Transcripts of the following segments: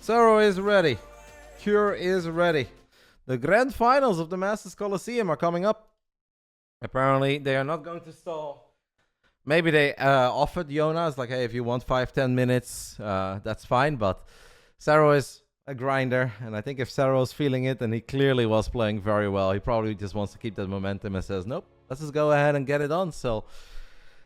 Serral is ready. Cure is ready. The grand finals of the Masters Coliseum are coming up. Apparently, they are not going to stall. Maybe they offered Jonas, like, hey, if you want 5-10 minutes, that's fine. But Serral is a grinder, and I think if Serral's feeling it, and he clearly was playing very well, he probably just wants to keep that momentum and says, nope, let's just go ahead and get it on. So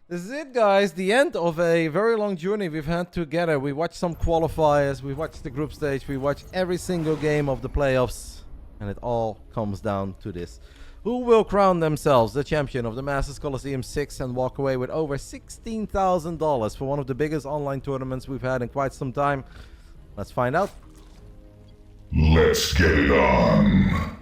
this is it, guys. The end of a very long journey we've had together. We watched some qualifiers, we watched the group stage, we watched every single game of the playoffs, and it all comes down to this. Who will crown themselves the champion of the Masters Coliseum 6 and walk away with over $16,000 for one of the biggest online tournaments we've had in quite some time? Let's find out. Let's get it on.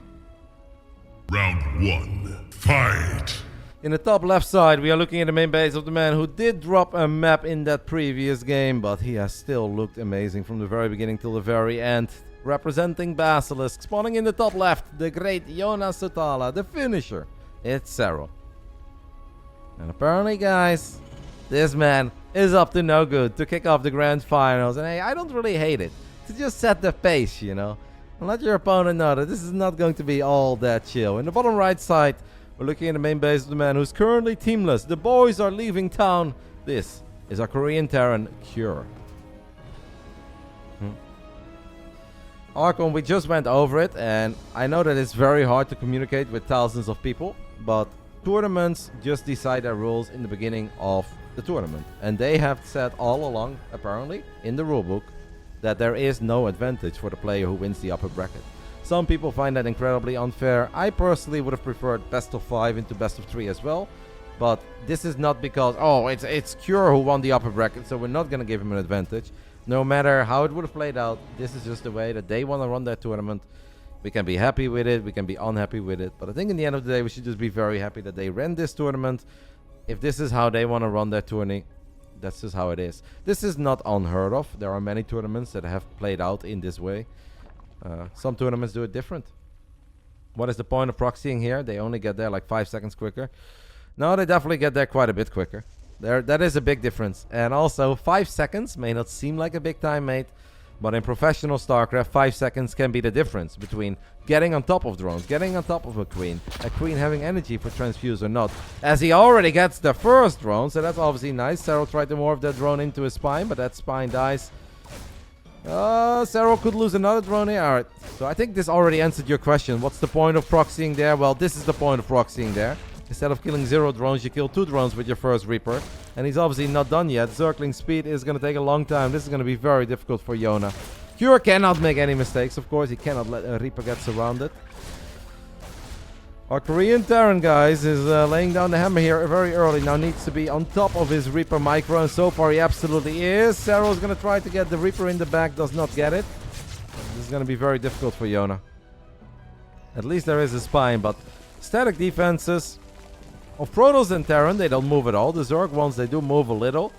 Round 1. Fight! In the top left side, we are looking at the main base of the man who did drop a map in that previous game, but he has still looked amazing from the very beginning till the very end. Representing BASILISK, spawning in the top left, the great Jonas Sotala, the finisher. It's Serral. And apparently, guys, this man is up to no good to kick off the grand finals. And hey, I don't really hate it. To just set the pace, you know. And let your opponent know that this is not going to be all that chill. In the bottom right side, we're looking at the main base of the man who's currently teamless. The boys are leaving town. This is our Korean Terran, Cure. Archon, we just went over it, and I know that it's very hard to communicate with thousands of people, but tournaments just decide their rules in the beginning of the tournament. And they have said all along, apparently, in the rulebook, that there is no advantage for the player who wins the upper bracket. Some people find that incredibly unfair. I personally would have preferred best of 5 into best of 3 as well. But this is not because, oh, it's Cure who won the upper bracket, so we're not going to give him an advantage. No matter how it would have played out, this is just the way that they want to run their tournament. We can be happy with it, we can be unhappy with it. But I think in the end of the day, we should just be very happy that they ran this tournament. If this is how they want to run their tourney, that's just how it is. This is not unheard of. There are many tournaments that have played out in this way. Some tournaments do it different. What is the point of proxying here? They only get there like 5 seconds quicker. No, they definitely get there quite a bit quicker. That is a big difference. And also, 5 seconds may not seem like a big time, mate. But in professional StarCraft, 5 seconds can be the difference between getting on top of drones, getting on top of a queen having energy for transfuse or not. As he already gets the first drone, so that's obviously nice. Serral tried to morph that drone into his spine, but that spine dies. Serral could lose another drone here. Alright, so I think this already answered your question. What's the point of proxying there? Well, this is the point of proxying there. Instead of killing 0 drones, you kill 2 drones with your first Reaper. And he's obviously not done yet. Circling speed is going to take a long time. This is going to be very difficult for Yona. Cure cannot make any mistakes, of course. He cannot let a Reaper get surrounded. Our Korean Terran, guys, is laying down the hammer here very early. Now needs to be on top of his Reaper micro. And so far he absolutely is. Serral's going to try to get the Reaper in the back. Does not get it. This is going to be very difficult for Yona. At least there is a spine, but static defenses of Protoss and Terran, they don't move at all. The Zerg ones, they do move a little.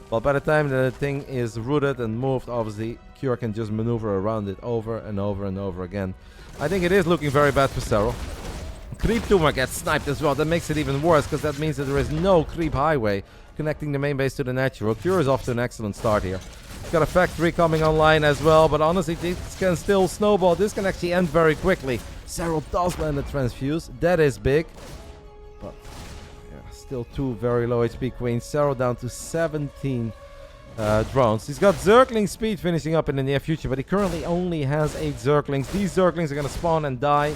But by the time the thing is rooted and moved, obviously, Cure can just maneuver around it over and over and over again. I think it is looking very bad for Serral. Creep Tumor gets sniped as well. That makes it even worse, because that means that there is no creep highway connecting the main base to the natural. Cure is off to an excellent start here. He's got a factory coming online as well, but honestly, this can still snowball. This can actually end very quickly. Serral does land a transfuse. That is big. But still 2 very low HP queens. Serral down to 17 drones. He's got Zergling speed finishing up in the near future, but he currently only has 8 Zerglings. These Zerglings are going to spawn and die.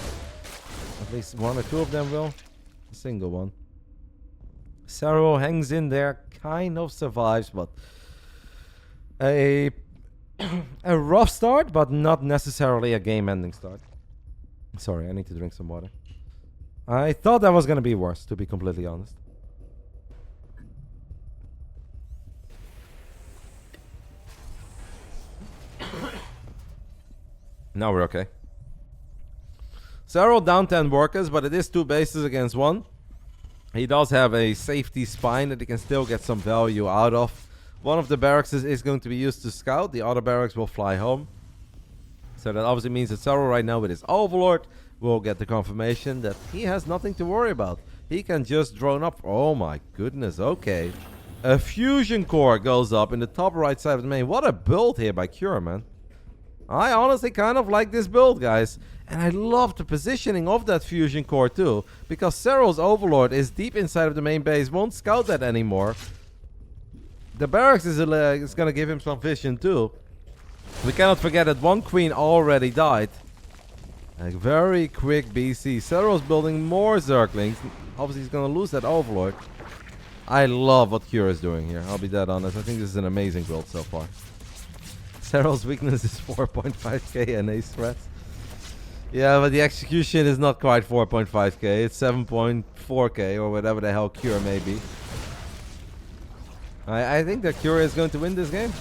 At least 1 or 2 of them will. A single one. Serral hangs in there, kind of survives, but a rough start, but not necessarily a game-ending start. Sorry, I need to drink some water. I thought that was going to be worse, to be completely honest. Now we're okay. Serral down 10 workers, but it is 2 bases against 1. He does have a safety spine that he can still get some value out of. One of the barracks is going to be used to scout. The other barracks will fly home. So that obviously means that Serral right now with his Overlord will get the confirmation that he has nothing to worry about. He can just drone up. Oh my goodness, okay. A fusion core goes up in the top right side of the main. What a build here by Cure, man. I honestly kind of like this build, guys. And I love the positioning of that fusion core too. Because Serral's Overlord is deep inside of the main base, won't scout that anymore. The barracks is going to give him some vision too. We cannot forget that one queen already died. A very quick BC. Serral's building more Zerglings. Obviously he's going to lose that Overlord. I love what Cure is doing here. I'll be dead honest. I think this is an amazing build so far. Serral's weakness is 4.5k and ace threats. Yeah, but the execution is not quite 4.5k. It's 7.4k or whatever the hell Cure may be. I think that Cure is going to win this game.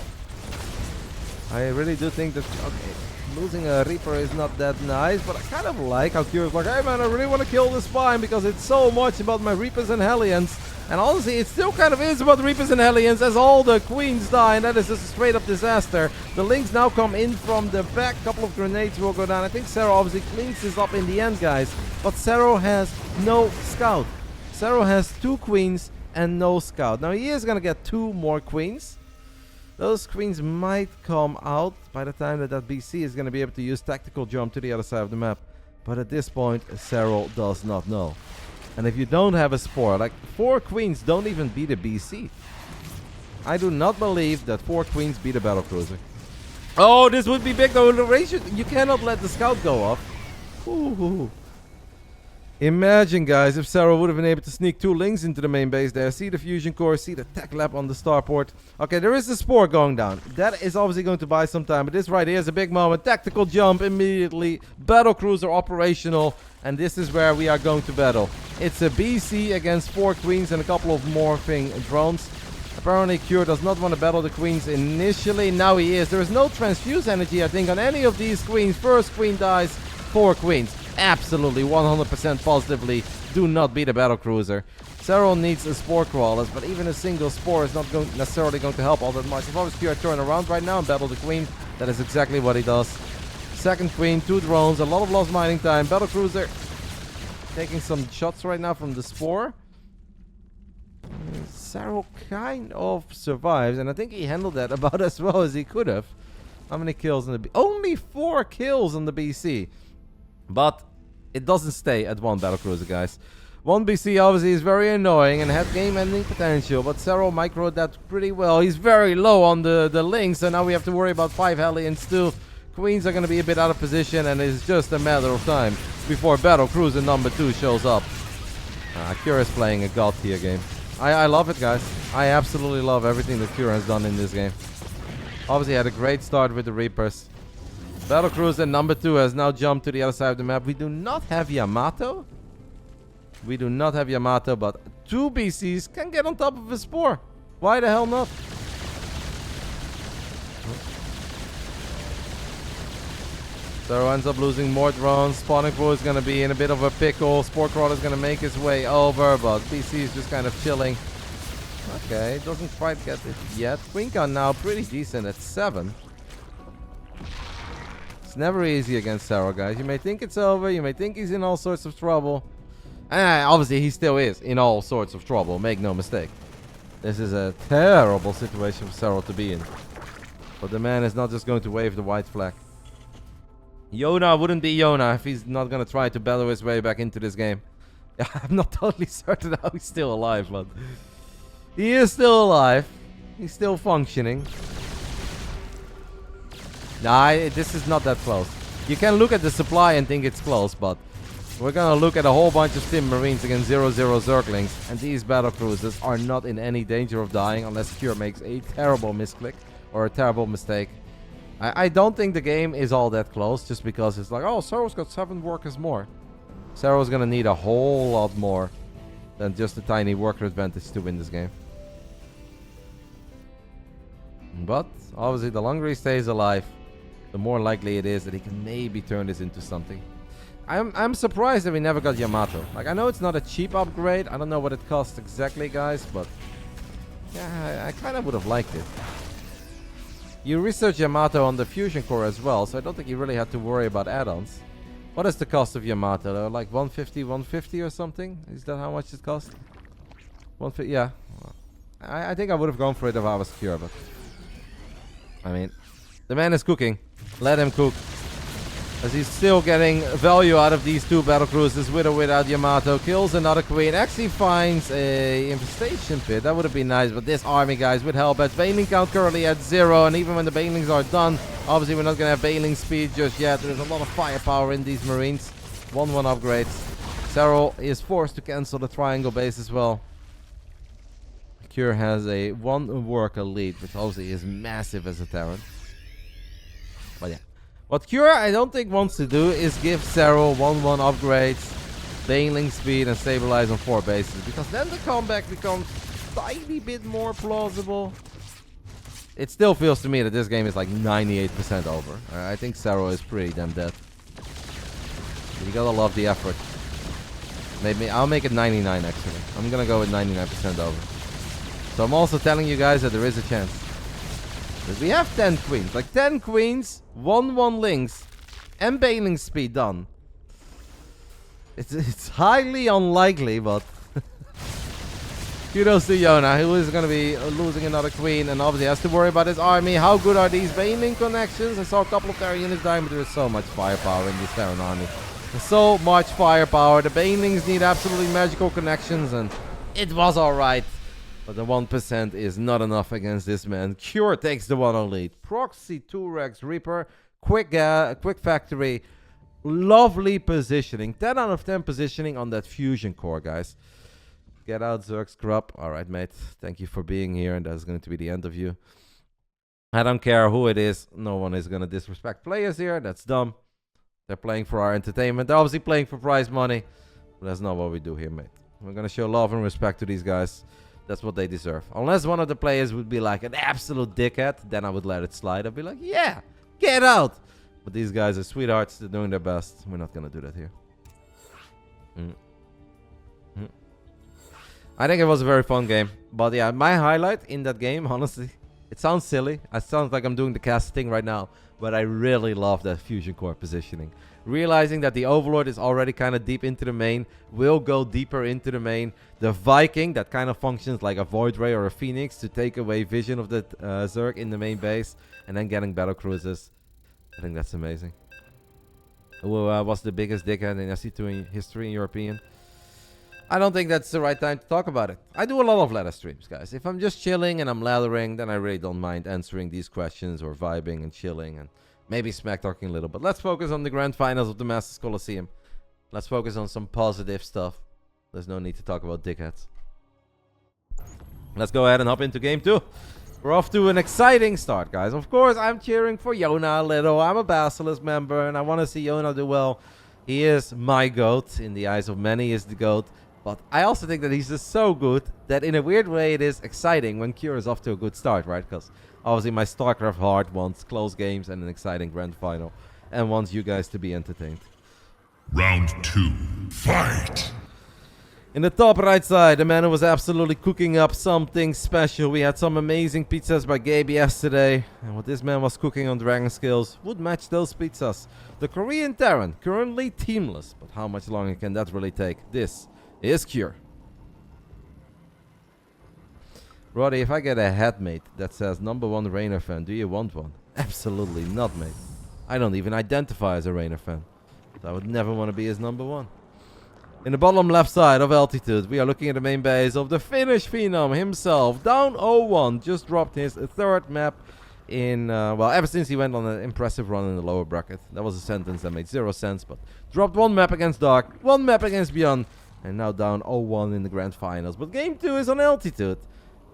I really do think that... Okay, losing a Reaper is not that nice, but I kind of like how Cure is like, hey man, I really want to kill this Spine because it's so much about my Reapers and Hellions. And honestly, it still kind of is about Reapers and Hellions as all the queens die, and that is just a straight up disaster. The Lynx now come in from the back. A couple of grenades will go down. I think Serral obviously cleans this up in the end, guys. But Serral has no scout. Serral has 2 queens and no scout. Now he is going to get 2 more queens. Those queens might come out by the time that BC is going to be able to use tactical jump to the other side of the map. But at this point, Serral does not know. And if you don't have a Spore, like 4 queens don't even beat a BC. I do not believe that 4 queens beat a battlecruiser. Oh, this would be big though. You cannot let the scout go off. Ooh. Imagine, guys, if Serral would have been able to sneak 2 Lynx into the main base there. See the fusion core, see the tech lab on the starport. Okay, there is the Spore going down. That is obviously going to buy some time. But this right here is a big moment. Tactical jump immediately. Battlecruiser operational. And this is where we are going to battle. It's a BC against 4 queens and a couple of morphing drones. Apparently Cure does not want to battle the queens initially. Now he is. There is no transfuse energy, I think, on any of these queens. First queen dies, 4 queens. Absolutely, 100% positively do not beat a battlecruiser. Serral needs a Spore Crawlers, but even a single Spore is not necessarily going to help all that much. If I was Cure, turn around right now and battle the queen, that is exactly what he does. Second queen, 2 drones, a lot of lost mining time. Battlecruiser taking some shots right now from the Spore. Serral kind of survives, and I think he handled that about as well as he could have. How many kills in the only 4 kills on the BC. But it doesn't stay at 1 battlecruiser, guys. 1 BC obviously is very annoying and had game-ending potential, but Serral microed that pretty well. He's very low on the Lynx, so now we have to worry about 5 Hellions too. Queens are going to be a bit out of position, and it's just a matter of time before battlecruiser number 2 shows up. Cure is playing a god tier game. I love it, guys. I absolutely love everything that Cure has done in this game. Obviously had a great start with the Reapers. Battlecruiser number 2 has now jumped to the other side of the map. We do not have Yamato. We do not have Yamato, but 2 BCs can get on top of a Spore. Why the hell not? So ends up losing more drones. Spawning pool is going to be in a bit of a pickle. Spore Crawler is going to make his way over, but BC is just kind of chilling. Okay, doesn't quite get it yet. Queen count now pretty decent at 7. It's never easy against Serral, guys. You may think it's over. You may think he's in all sorts of trouble. And obviously, he still is in all sorts of trouble. Make no mistake. This is a terrible situation for Serral to be in. But the man is not just going to wave the white flag. Yona wouldn't be Yona if he's not going to try to battle his way back into this game. I'm not totally certain how he's still alive, but... he is still alive. He's still functioning. Nah, this is not that close. You can look at the supply and think it's close, but we're gonna look at a whole bunch of Tim Marines against 0-0 Zerglings, and these battlecruisers are not in any danger of dying unless Cure makes a terrible misclick or a terrible mistake. I don't think the game is all that close, just because it's like, oh, Serral's got 7 workers more. Serral's gonna need a whole lot more than just a tiny worker advantage to win this game. But obviously, the longer he stays alive, the more likely it is that he can maybe turn this into something. I'm surprised that we never got Yamato. Like, I know it's not a cheap upgrade. I don't know what it costs exactly, guys, but yeah, I kind of would have liked it. You research Yamato on the fusion core as well, so I don't think you really had to worry about add-ons. What is the cost of Yamato though? Like 150 or something? Is that how much it cost? 150, yeah. I think I would have gone for it if I was Cure, but I mean, the man is cooking. Let him cook. As he's still getting value out of these 2 battle cruisers with or without Yamato. Kills another queen. Actually finds a infestation pit. That would have been nice. But this army, guys, with Hellbats. Bailing count currently at 0. And even when the bailings are done, obviously we're not going to have bailing speed just yet. There's a lot of firepower in these marines. 1-1 upgrades. Serral is forced to cancel the triangle base as well. Cure has a 1 worker lead, which obviously is massive as a Terran. But yeah. What Cure, I don't think, wants to do is give Serral 1-1 upgrades, bailing speed, and stabilize on 4 bases. Because then the comeback becomes a tiny bit more plausible. It still feels to me that this game is like 98% over. I think Serral is pretty damn dead. But you gotta love the effort. Maybe I'll make it 99 actually. I'm gonna go with 99% over. So I'm also telling you guys that there is a chance. But we have 10 queens. Like 10 queens, 1-1 links, and bailing speed done. It's highly unlikely, but kudos to Yona, who is going to be losing another queen and obviously has to worry about his army. How good are these bailing connections? I saw a couple of Terran units dying, but there is so much firepower in this Terran army. There's so much firepower. The bailings need absolutely magical connections, and it was alright. But the 1% is not enough against this man. Cure takes the 1-0 lead. Proxy 2-Rex Reaper. Quick factory. Lovely positioning. 10 out of 10 positioning on that fusion core, guys. Get out, Zerg Scrub. Alright, mate. Thank you for being here, and that's going to be the end of you. I don't care who it is. No one is going to disrespect players here. That's dumb. They're playing for our entertainment. They're obviously playing for prize money. But that's not what we do here, mate. We're going to show love and respect to these guys. That's what they deserve. Unless one of the players would be like an absolute dickhead, then I would let it slide. I'd be like, yeah, get out. But these guys are sweethearts. They're doing their best. We're not going to do that here. I think it was a very fun game. But yeah, my highlight in that game, honestly, it sounds silly. It sounds like I'm doing the cast thing right now. But I really love that fusion core positioning. Realizing that the Overlord is already kind of deep into the main, will go deeper into the main. The Viking, that kind of functions like a Void Ray or a Phoenix to take away vision of the Zerg in the main base. And then getting battle cruisers. I think that's amazing. Who was the biggest dickhead in SC2 history, in your opinion? I don't think that's the right time to talk about it. I do a lot of ladder streams, guys. If I'm just chilling and I'm laddering, then I really don't mind answering these questions or vibing and chilling and maybe smack talking a little. But let's focus on the grand finals of the Masters Coliseum. Let's focus on some positive stuff. There's no need to talk about dickheads. Let's go ahead and hop into game 2. We're off to an exciting start, guys. Of course, I'm cheering for Yona a little. I'm a Basilisk member, and I want to see Yona do well. He is my GOAT. In the eyes of many, he is the GOAT. But I also think that he's just so good that in a weird way it is exciting when Cure is off to a good start, right? Because obviously my StarCraft heart wants close games and an exciting grand final. And wants you guys to be entertained. Round 2. Fight! In the top right side, the man who was absolutely cooking up something special. We had some amazing pizzas by Gabe yesterday. And what this man was cooking on Dragon Skills would match those pizzas. The Korean Terran, currently teamless. But how much longer can that really take? This is Cure. Roddy, if I get a hat, mate, that says #1 Rainer fan, do you want one? Absolutely not, mate. I don't even identify as a Rainer fan. So I would never want to be his #1. In the bottom left side of Altitude, we are looking at the main base of the Finnish Phenom himself. Down 0-1, just dropped his 3rd map in, well, ever since he went on an impressive run in the lower bracket. That was a sentence that made 0 sense, but dropped 1 map against Dark, 1 map against Beyond, and now down 0-1 in the grand finals. But game 2 is on Altitude.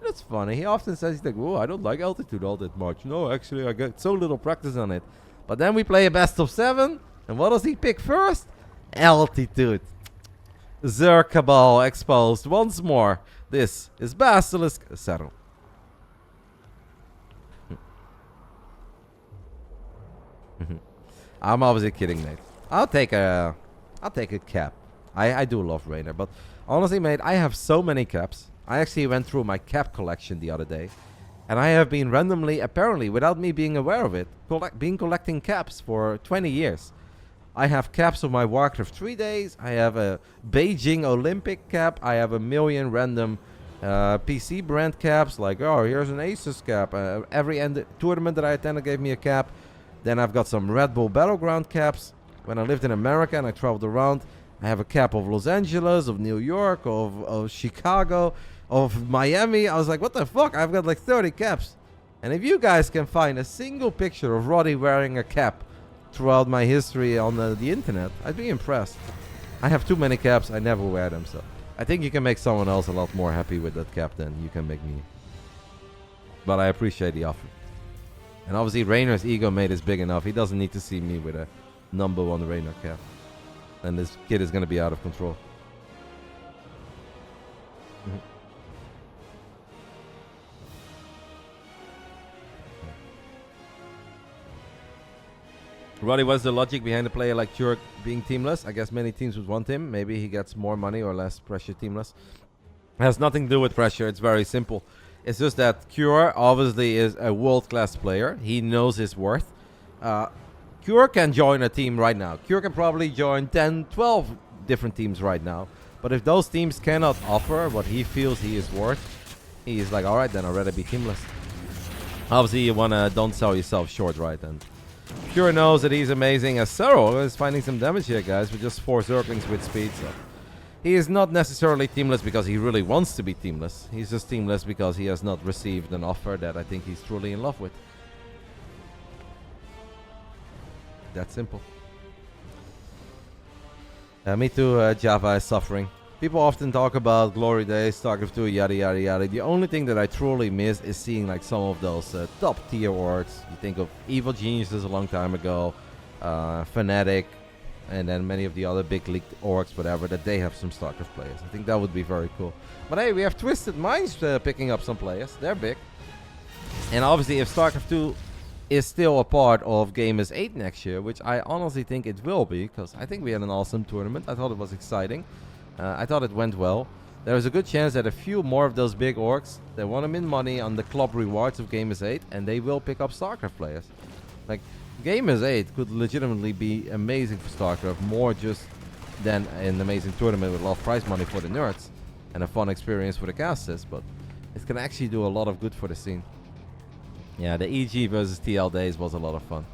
That's funny. He often says, he's like, oh, I don't like Altitude all that much. No, actually, I get so little practice on it. But then we play a best of 7, and what does he pick first? Altitude. Zerg Cabal exposed once more. This is Basilisk Serral. I'm obviously kidding, mate. I'll take a cap. I do love Rainer, but honestly, mate, I have so many caps. I actually went through my cap collection the other day, and I have been randomly, apparently, without me being aware of it, collecting caps for 20 years. I have caps of my Warcraft 3 days. I have a Beijing Olympic cap. I have a million random PC brand caps. Like, oh, here's an Asus cap. Every tournament that I attended gave me a cap. Then I've got some Red Bull Battleground caps. When I lived in America and I traveled around, I have a cap of Los Angeles, of New York, of Chicago, of Miami. I was like, what the fuck? I've got like 30 caps. And if you guys can find a single picture of Roddy wearing a cap throughout my history on the internet, I'd be impressed. I have too many caps. I never wear them, so I think you can make someone else a lot more happy with that cap than you can make me. But I appreciate the offer. And obviously Raynor's ego made is big enough. He doesn't need to see me with a number 1 Raynor cap. And this kid is going to be out of control. Roddy, what's the logic behind a player like Turk being teamless? I guess many teams would want him. Maybe he gets more money or less pressure teamless. It has nothing to do with pressure. It's very simple. It's just that Cure obviously is a world-class player. He knows his worth. Cure can join a team right now. Cure can probably join 10, 12 different teams right now. But if those teams cannot offer what he feels he is worth, he's like, alright, then I'd rather be teamless. Obviously, you want to don't sell yourself short, right? And Cure knows that he's amazing. As Serral is finding some damage here, guys, with just 4 Zerglings with speed. So he is not necessarily teamless because he really wants to be teamless. He's just teamless because he has not received an offer that I think he's truly in love with. That simple. Me too, Java is suffering. People often talk about Glory Days, StarCraft 2, yada yada yada. The only thing that I truly miss is seeing like some of those top tier orgs. You think of Evil Geniuses a long time ago, Fnatic, and then many of the other big league orgs, whatever, that they have some StarCraft players. I think that would be very cool. But hey, we have Twisted Minds picking up some players. They're big. And obviously if StarCraft 2 is still a part of Gamers 8 next year, which I honestly think it will be, because I think we had an awesome tournament. I thought it was exciting. I thought it went well. There's a good chance that a few more of those big orgs, they want to min money on the club rewards of Gamers 8, and they will pick up StarCraft players. Like, Gamers 8 could legitimately be amazing for StarCraft, more just than an amazing tournament with a lot of prize money for the nerds and a fun experience for the casters, but it can actually do a lot of good for the scene. Yeah, the EG versus TL days was a lot of fun.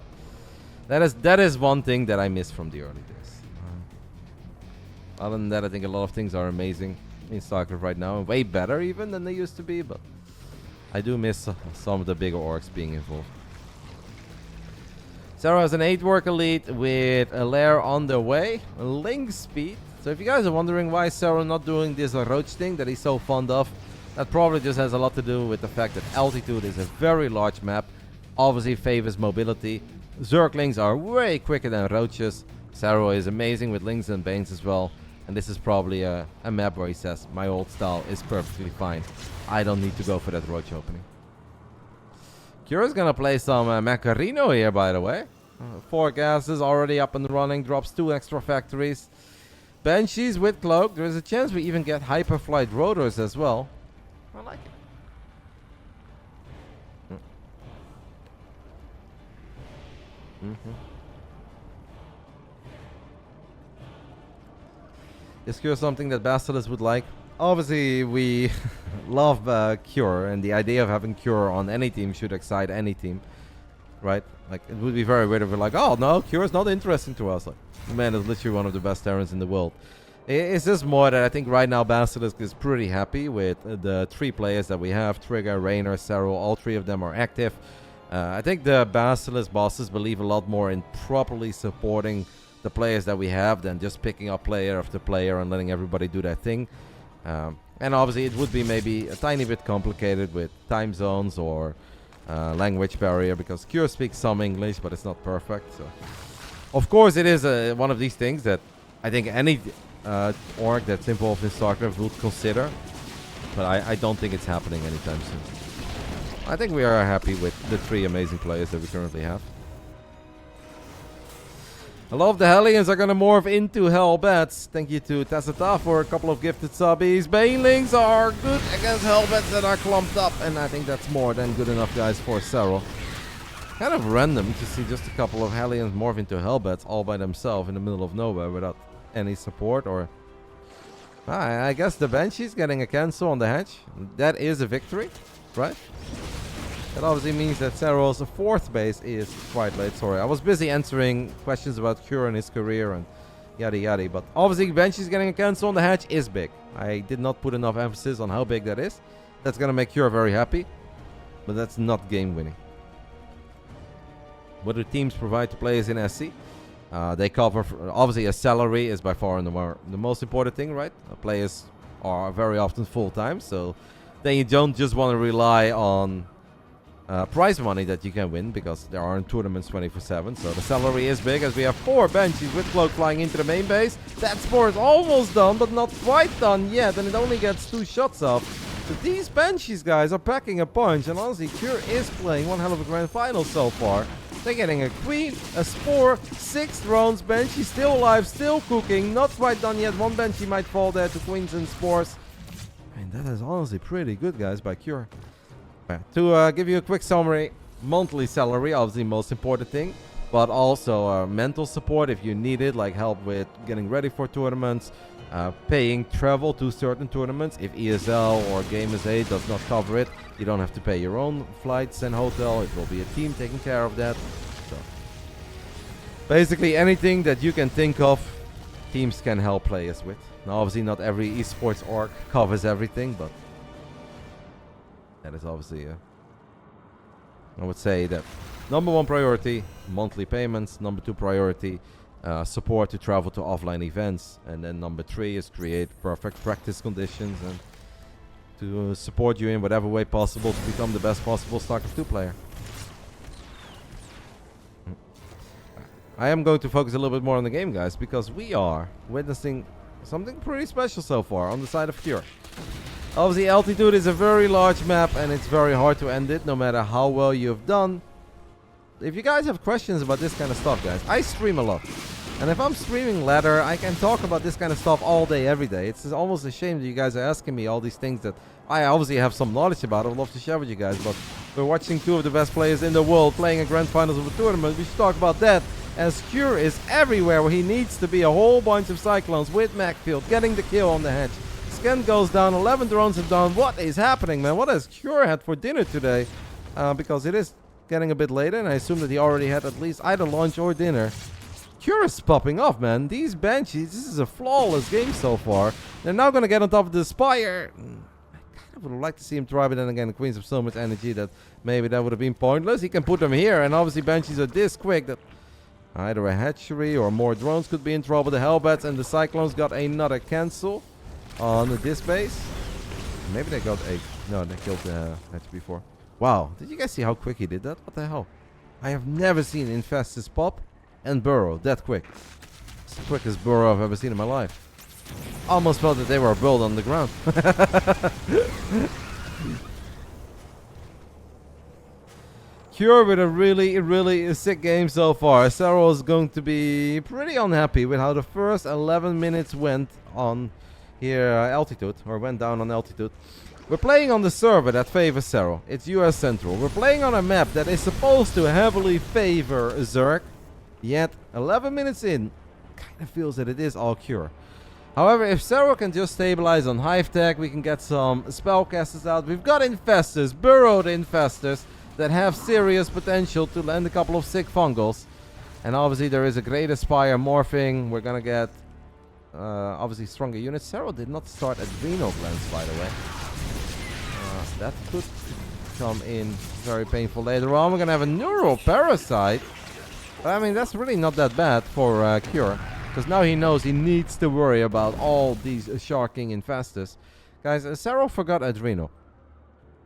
That is one thing that I miss from the early days. Other than that, I think a lot of things are amazing in StarCraft right now, and way better even than they used to be, but I do miss some of the bigger orcs being involved. Serral has an 8-work elite with a lair on the way, link speed. So if you guys are wondering why Serral not doing this roach thing that he's so fond of, that probably just has a lot to do with the fact that altitude is a very large map, obviously favors mobility. Zerglings are way quicker than roaches. Serral is amazing with lings and banes as well. And this is probably a map where he says, my old style is perfectly fine. I don't need to go for that roach opening. Kira's gonna play some Macarino here, by the way. 4 gases already up and running, drops 2 extra factories. Banshees with cloak. There is a chance we even get hyperflight rotors as well. I like it. Is Cure something that Basilisk would like? Obviously, we love Cure, and the idea of having Cure on any team should excite any team, right? Like, it would be very weird if we're like, oh no, Cure is not interesting to us. Like, man is literally one of the best Terrans in the world. It's just more that I think right now Basilisk is pretty happy with the 3 players that we have. Trigger, Raynor, Serral, all 3 of them are active. I think the Basilisk bosses believe a lot more in properly supporting the players that we have than just picking up player after player and letting everybody do their thing. And obviously it would be maybe a tiny bit complicated with time zones or language barrier, because Cure speaks some English, but it's not perfect. So, of course, it is one of these things that I think any org that's involved in StarCraft would consider, but I don't think it's happening anytime soon. I think we are happy with the 3 amazing players that we currently have. A lot of the Hellions are going to morph into Hellbats. Thank you to Tacita for a couple of gifted subbies. Banelings are good against Hellbats that are clumped up, and I think that's more than good enough, guys, for Serral. Kind of random to see just a couple of Hellions morph into Hellbats all by themselves in the middle of nowhere without any support, or... I guess the Banshee's getting a cancel on the hatch. That is a victory, right? That obviously means that Serral's fourth base is quite late. Sorry, I was busy answering questions about Cure and his career and yada yada. But obviously, Banshee's getting a cancel on the hatch is big. I did not put enough emphasis on how big that is. That's going to make Cure very happy. But that's not game winning. What do teams provide to players in SC? They cover, obviously, a salary is by far the most important thing, right? Players are very often full-time, so then you don't just want to rely on prize money that you can win, because there aren't tournaments 24/7. So the salary is big, as we have 4 Banshees with Cloak flying into the main base. That spore is almost done, but not quite done yet, and it only gets 2 shots off. So these Banshees guys are packing a punch, and honestly, Cure is playing one hell of a grand final so far. They're getting a Queen, a Spore, 6 drones, Banshee still alive, still cooking, not quite done yet. 1 Banshee might fall there to Queens and Spores. I mean, that is honestly pretty good, guys, by Cure. To give you a quick summary, monthly salary, obviously most important thing, but also mental support if you need it, like help with getting ready for tournaments, paying travel to certain tournaments. If ESL or Game SA does not cover it, you don't have to pay your own flights and hotel. It will be a team taking care of that. So basically anything that you can think of, teams can help players with. Now obviously not every esports org covers everything, but that is obviously I would say that number 1 priority, monthly payments. Number 2 priority, support to travel to offline events. And then number 3 is create perfect practice conditions and to support you in whatever way possible to become the best possible StarCraft 2 player. I am going to focus a little bit more on the game, guys, because we are witnessing something pretty special so far on the side of Cure. Obviously, Altitude is a very large map, and it's very hard to end it, no matter how well you've done. If you guys have questions about this kind of stuff, guys, I stream a lot. And if I'm streaming ladder, I can talk about this kind of stuff all day, every day. It's almost a shame that you guys are asking me all these things that I obviously have some knowledge about. I would love to share with you guys, but we're watching 2 of the best players in the world playing a grand finals of a tournament. We should talk about that, as Cure is everywhere where he needs to be. A whole bunch of Cyclones with Macfield getting the kill on the hedge. Scan goes down, 11 drones have down. What is happening, man? What has Cure had for dinner today? Because it is getting a bit later, and I assume that he already had at least either lunch or dinner. Cure is popping off, man. These Banshees, this is a flawless game so far. They're now going to get on top of the Spire. I kind of would like to see him try, but then again, the Queens have so much energy that maybe that would have been pointless. He can put them here, and obviously Banshees are this quick that either a hatchery or more drones could be in trouble. The Hellbats and the Cyclones got another cancel on this base. Maybe they got a... No, they killed the hatch before. Wow, did you guys see how quick he did that? What the hell? I have never seen Infestus pop and burrow that quick. It's the quickest burrow I've ever seen in my life. Almost felt that they were built on the ground. Cure with a really sick game so far. Serral is going to be pretty unhappy with how the first 11 minutes went on here Altitude, or went down on Altitude. We're playing on the server that favors Serral. It's US Central. We're playing on a map that is supposed to heavily favor Zerg. Yet, 11 minutes in, kind of feels that it is all Cure. However, if Serral can just stabilize on Hive Tech, we can get some spellcasters out. We've got Infestors, burrowed Infestors, that have serious potential to land a couple of sick fungals. And obviously there is a Great Aspire morphing. We're gonna get obviously stronger units. Serral did not start Adrenal Glands, by the way. That could come in very painful later on. We're gonna have a Neural Parasite. I mean, that's really not that bad for Cure, because now he knows he needs to worry about all these sharking Infestors. Guys, Serral forgot Adrenal.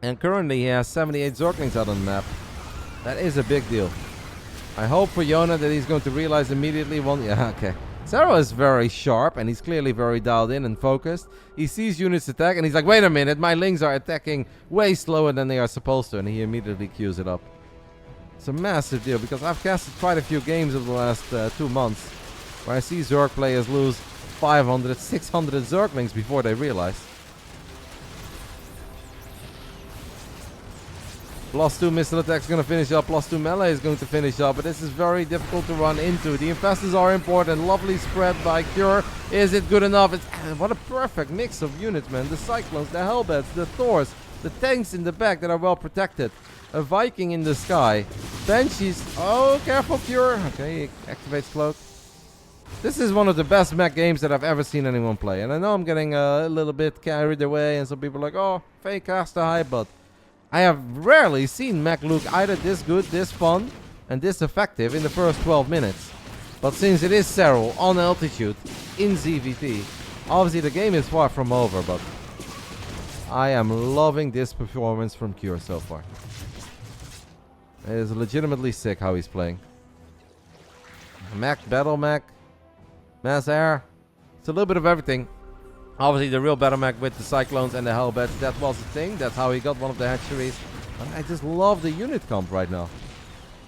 And currently he has 78 Zerglings out on the map. That is a big deal. I hope for Yona that he's going to realize immediately one... Yeah, okay. Serral is very sharp, and he's clearly very dialed in and focused. He sees units attack, and he's like, wait a minute, my Lings are attacking way slower than they are supposed to, and he immediately queues it up. It's a massive deal, because I've casted quite a few games over the last 2 months, where I see Zerg players lose 500, 600 Zerglings before they realize. +2 missile attack is going to finish up. +2 melee is going to finish up. But this is very difficult to run into. The Infestors are important. Lovely spread by Cure. Is it good enough? It's, what a perfect mix of units, man. The Cyclones, the Hellbats, the Thors. The tanks in the back that are well protected. A Viking in the sky. Banshees. Oh, careful, Cure. Okay, he activates Cloak. This is one of the best mech games that I've ever seen anyone play. And I know I'm getting a little bit carried away. And some people are like, oh, fake caster hype. But I have rarely seen mech look either this good, this fun, and this effective in the first 12 minutes. But since it is Serral on altitude in ZVT, obviously the game is far from over. But I am loving this performance from Cure so far. It is legitimately sick how he's playing. Mech, battle mech, mass air. It's a little bit of everything. Obviously the real battle mech with the cyclones and the hellbats, that was the thing. That's how he got one of the hatcheries. But I just love the unit comp right now.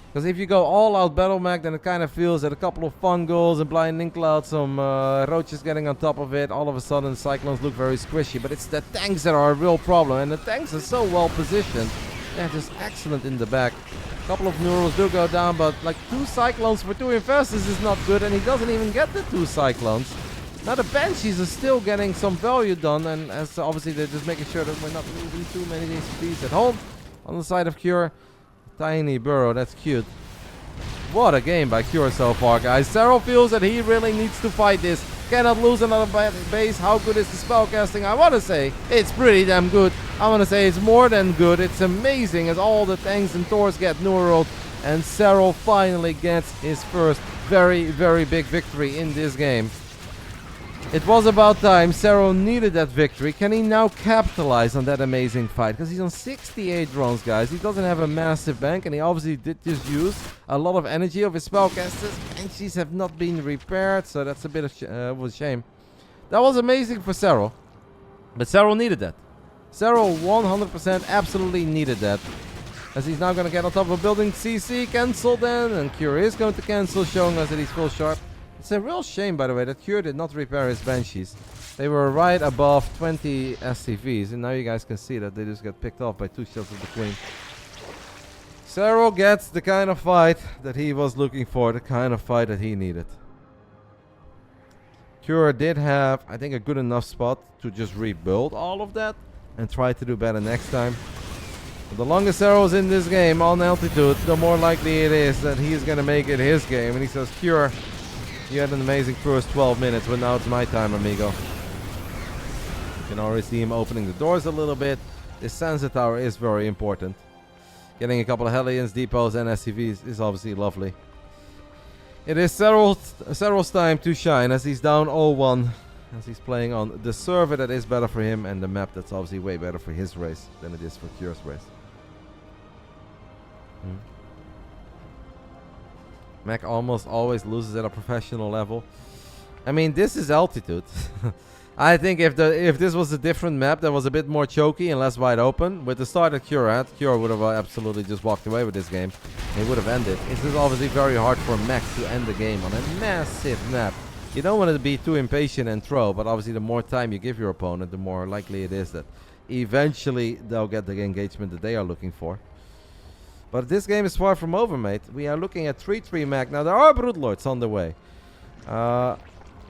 Because if you go all out battle mech, then it kind of feels that a couple of fungals and blinding cloud, some roaches getting on top of it. All of a sudden cyclones look very squishy. But it's the tanks that are a real problem. And the tanks are so well positioned. They're just excellent in the back. A couple of neurals do go down, but like 2 cyclones for 2 infestors is not good, and he doesn't even get the 2 cyclones. Now the banshees are still getting some value done, and as obviously they're just making sure that we're not losing too many HPs at home. On the side of Cure, tiny burrow, that's cute. What a game by Cure so far, guys. Serral feels that he really needs to fight this. Cannot lose another base. How good is the spellcasting? I want to say it's pretty damn good. I want to say it's more than good. It's amazing as all the tanks and Thors get neural. And Serral finally gets his first very, very big victory in this game. It was about time. Serral needed that victory. Can he now capitalize on that amazing fight? Because he's on 68 runs, guys. He doesn't have a massive bank, and he obviously did just use a lot of energy of his spellcasters. Banshees have not been repaired, so that's a bit of a shame. That was amazing for Serral. But Serral needed that. Serral 100% absolutely needed that. As he's now going to get on top of a building. CC cancel then, and Cure is going to cancel, showing us that he's full sharp. It's a real shame, by the way, that Cure did not repair his Banshees. They were right above 20 SCVs, and now you guys can see that they just got picked off by 2 shots of the Queen. Serral gets the kind of fight that he was looking for, the kind of fight that he needed. Cure did have, I think, a good enough spot to just rebuild all of that and try to do better next time. But the longer Serral's in this game on altitude, the more likely it is that he's going to make it his game. And he says, Cure, you had an amazing first 12 minutes, but now it's my time, amigo. You can already see him opening the doors a little bit. This sensor tower is very important. Getting a couple of Hellions, depots, and SCVs is obviously lovely. It is Serral's time to shine as he's down 0-1. As he's playing on the server that is better for him and the map that's obviously way better for his race than it is for Cure's race. Mech almost always loses at a professional level. I mean, this is altitude. I think if this was a different map that was a bit more choky and less wide open, with the start that Cure had, Cure would have absolutely just walked away with this game. He would have ended. It's just obviously very hard for Mech to end the game on a massive map. You don't want to be too impatient and throw, but obviously the more time you give your opponent, the more likely it is that eventually they'll get the engagement that they are looking for. But this game is far from over, mate. We are looking at 3-3 mech. Now, there are Broodlords on the way.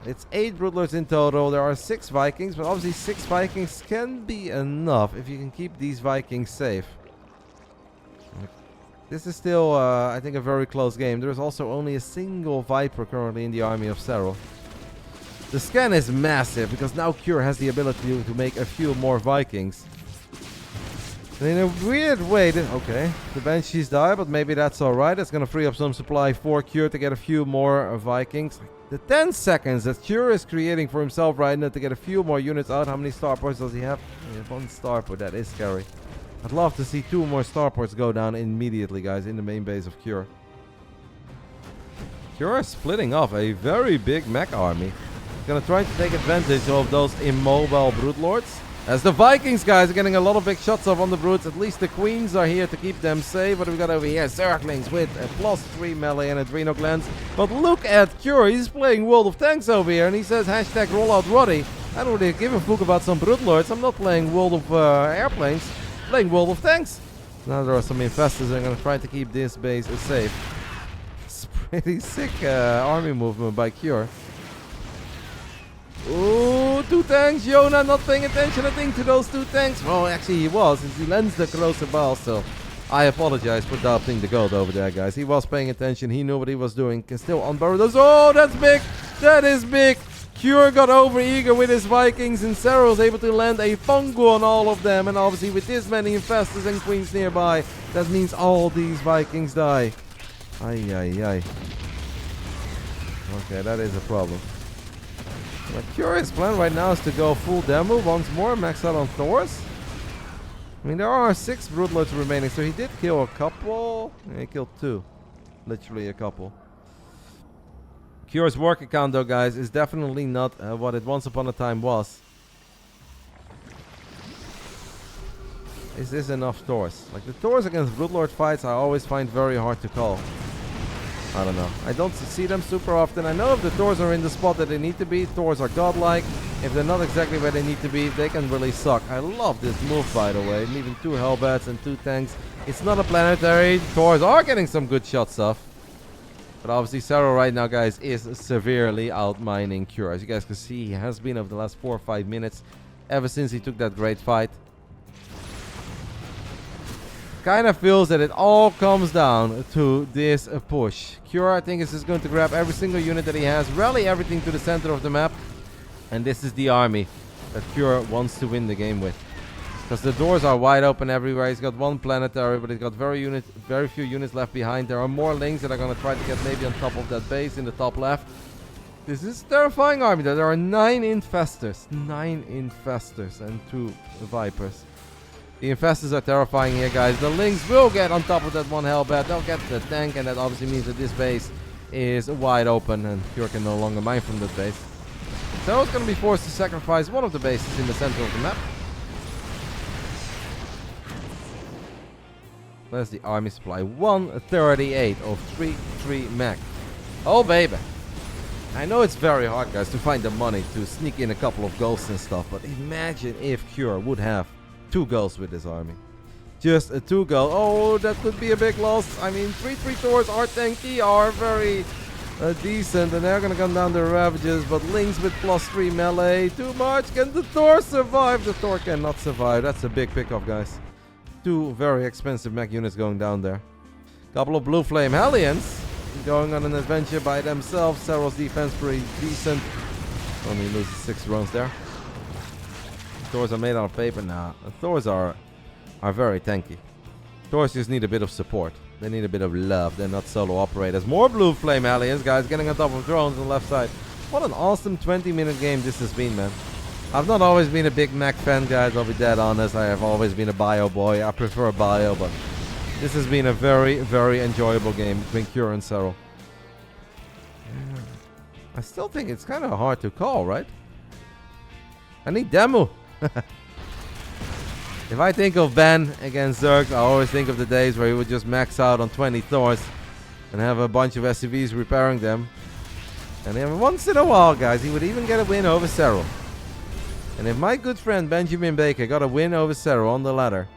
It's 8 Broodlords in total. There are 6 Vikings, but obviously 6 Vikings can be enough if you can keep these Vikings safe. This is still, I think, a very close game. There is also only a single Viper currently in the army of Serral. The scan is massive, because now Cure has the ability to make a few more Vikings. And in a weird way, okay, the Banshees die, but maybe that's alright. It's going to free up some supply for Cure to get a few more Vikings. The 10 seconds that Cure is creating for himself right now to get a few more units out. How many starports does he have? He has 1 starport. That is scary. I'd love to see 2 more starports go down immediately, guys, in the main base of Cure. Cure is splitting off a very big mech army. He's going to try to take advantage of those immobile Broodlords. As the Vikings, guys, are getting a lot of big shots off on the Broods. At least the Queens are here to keep them safe. What do we got over here? Zerglings with a +3 melee and Adrenal Glands. But look at Cure. He's playing World of Tanks over here. And he says, hashtag rollout Roddy. I don't really give a fuck about some Broodlords. I'm not playing World of Airplanes. I'm playing World of Tanks. Now there are some infestors. I'm going to try to keep this base safe. It's pretty sick army movement by Cure. Ooh, 2 tanks. Jonah not paying attention, I think, to those 2 tanks. Well, actually he was, since he lends the closer ball, so I apologize for doubting the gold over there, guys. He was paying attention. He knew what he was doing. Can still unburrow those. Oh, that's big. That is big. Cure got over eager with his Vikings, and Serral was able to land a fungu on all of them. And obviously with this many infestors and queens nearby, that means all these Vikings die. Ay, ay, ay. Okay, that is a problem. My curious plan right now is to go full demo once more, max out on Thors. I mean, there are 6 Broodlords remaining, so he did kill a couple. Yeah, he killed 2. Literally a couple. Cure's work account, though, guys, is definitely not what it once upon a time was. Is this enough Thors? Like, the Thors against Broodlord fights I always find very hard to call. I don't know. I don't see them super often. I know if the Thors are in the spot that they need to be, Thors are godlike. If they're not exactly where they need to be, they can really suck. I love this move, by the way. Leaving 2 Hellbats and 2 tanks. It's not a planetary. Thors are getting some good shots off. But obviously Serral right now, guys, is severely outmining Cure. As you guys can see, he has been over the last 4 or 5 minutes, ever since he took that great fight. Kind of feels that it all comes down to this push. Cure, I think, is just going to grab every single unit that he has, rally everything to the center of the map, and this is the army that Cure wants to win the game with. Because the doors are wide open everywhere. He's got 1 planetary, but he's got very few units left behind. There are more links that are going to try to get maybe on top of that base in the top left. This is a terrifying army. There are 9 infestors. 9 infestors and 2 vipers. The infestors are terrifying here, guys. The links will get on top of that 1 Hellbat. They'll get the tank, and that obviously means that this base is wide open, and Cure can no longer mine from that base. So it's going to be forced to sacrifice one of the bases in the center of the map. There's the army supply. 138 of 3 mech. Oh, baby. I know it's very hard, guys, to find the money to sneak in a couple of ghosts and stuff, but imagine if Cure would have 2 goals with this army. Just a 2 goal. Oh, that could be a big loss. I mean, 3/3 Thors are tanky, are very decent, and they're gonna come down the Ravages, but Lynx with +3 melee. Too much. Can the Thor survive? The Thor cannot survive. That's a big pickup, guys. 2 very expensive mech units going down there. Couple of Blue Flame Hellions going on an adventure by themselves. Serral's defense pretty decent. Only loses 6 rounds there. Thors are made out of paper now. Thors are very tanky. Thors just need a bit of support. They need a bit of love. They're not solo operators. More Blue Flame Aliens, guys, getting on top of drones on the left side. What an awesome 20-minute game this has been, man. I've not always been a big mech fan, guys. I'll be dead honest. I have always been a bio boy. I prefer bio, but this has been a very, very enjoyable game between Cure and Serral. I still think it's kind of hard to call, right? I need demo. If I think of Ben against Zerg, I always think of the days where he would just max out on 20 Thors and have a bunch of SCVs repairing them. And then once in a while, guys, he would even get a win over Serral. And if my good friend Benjamin Baker got a win over Serral on the ladder,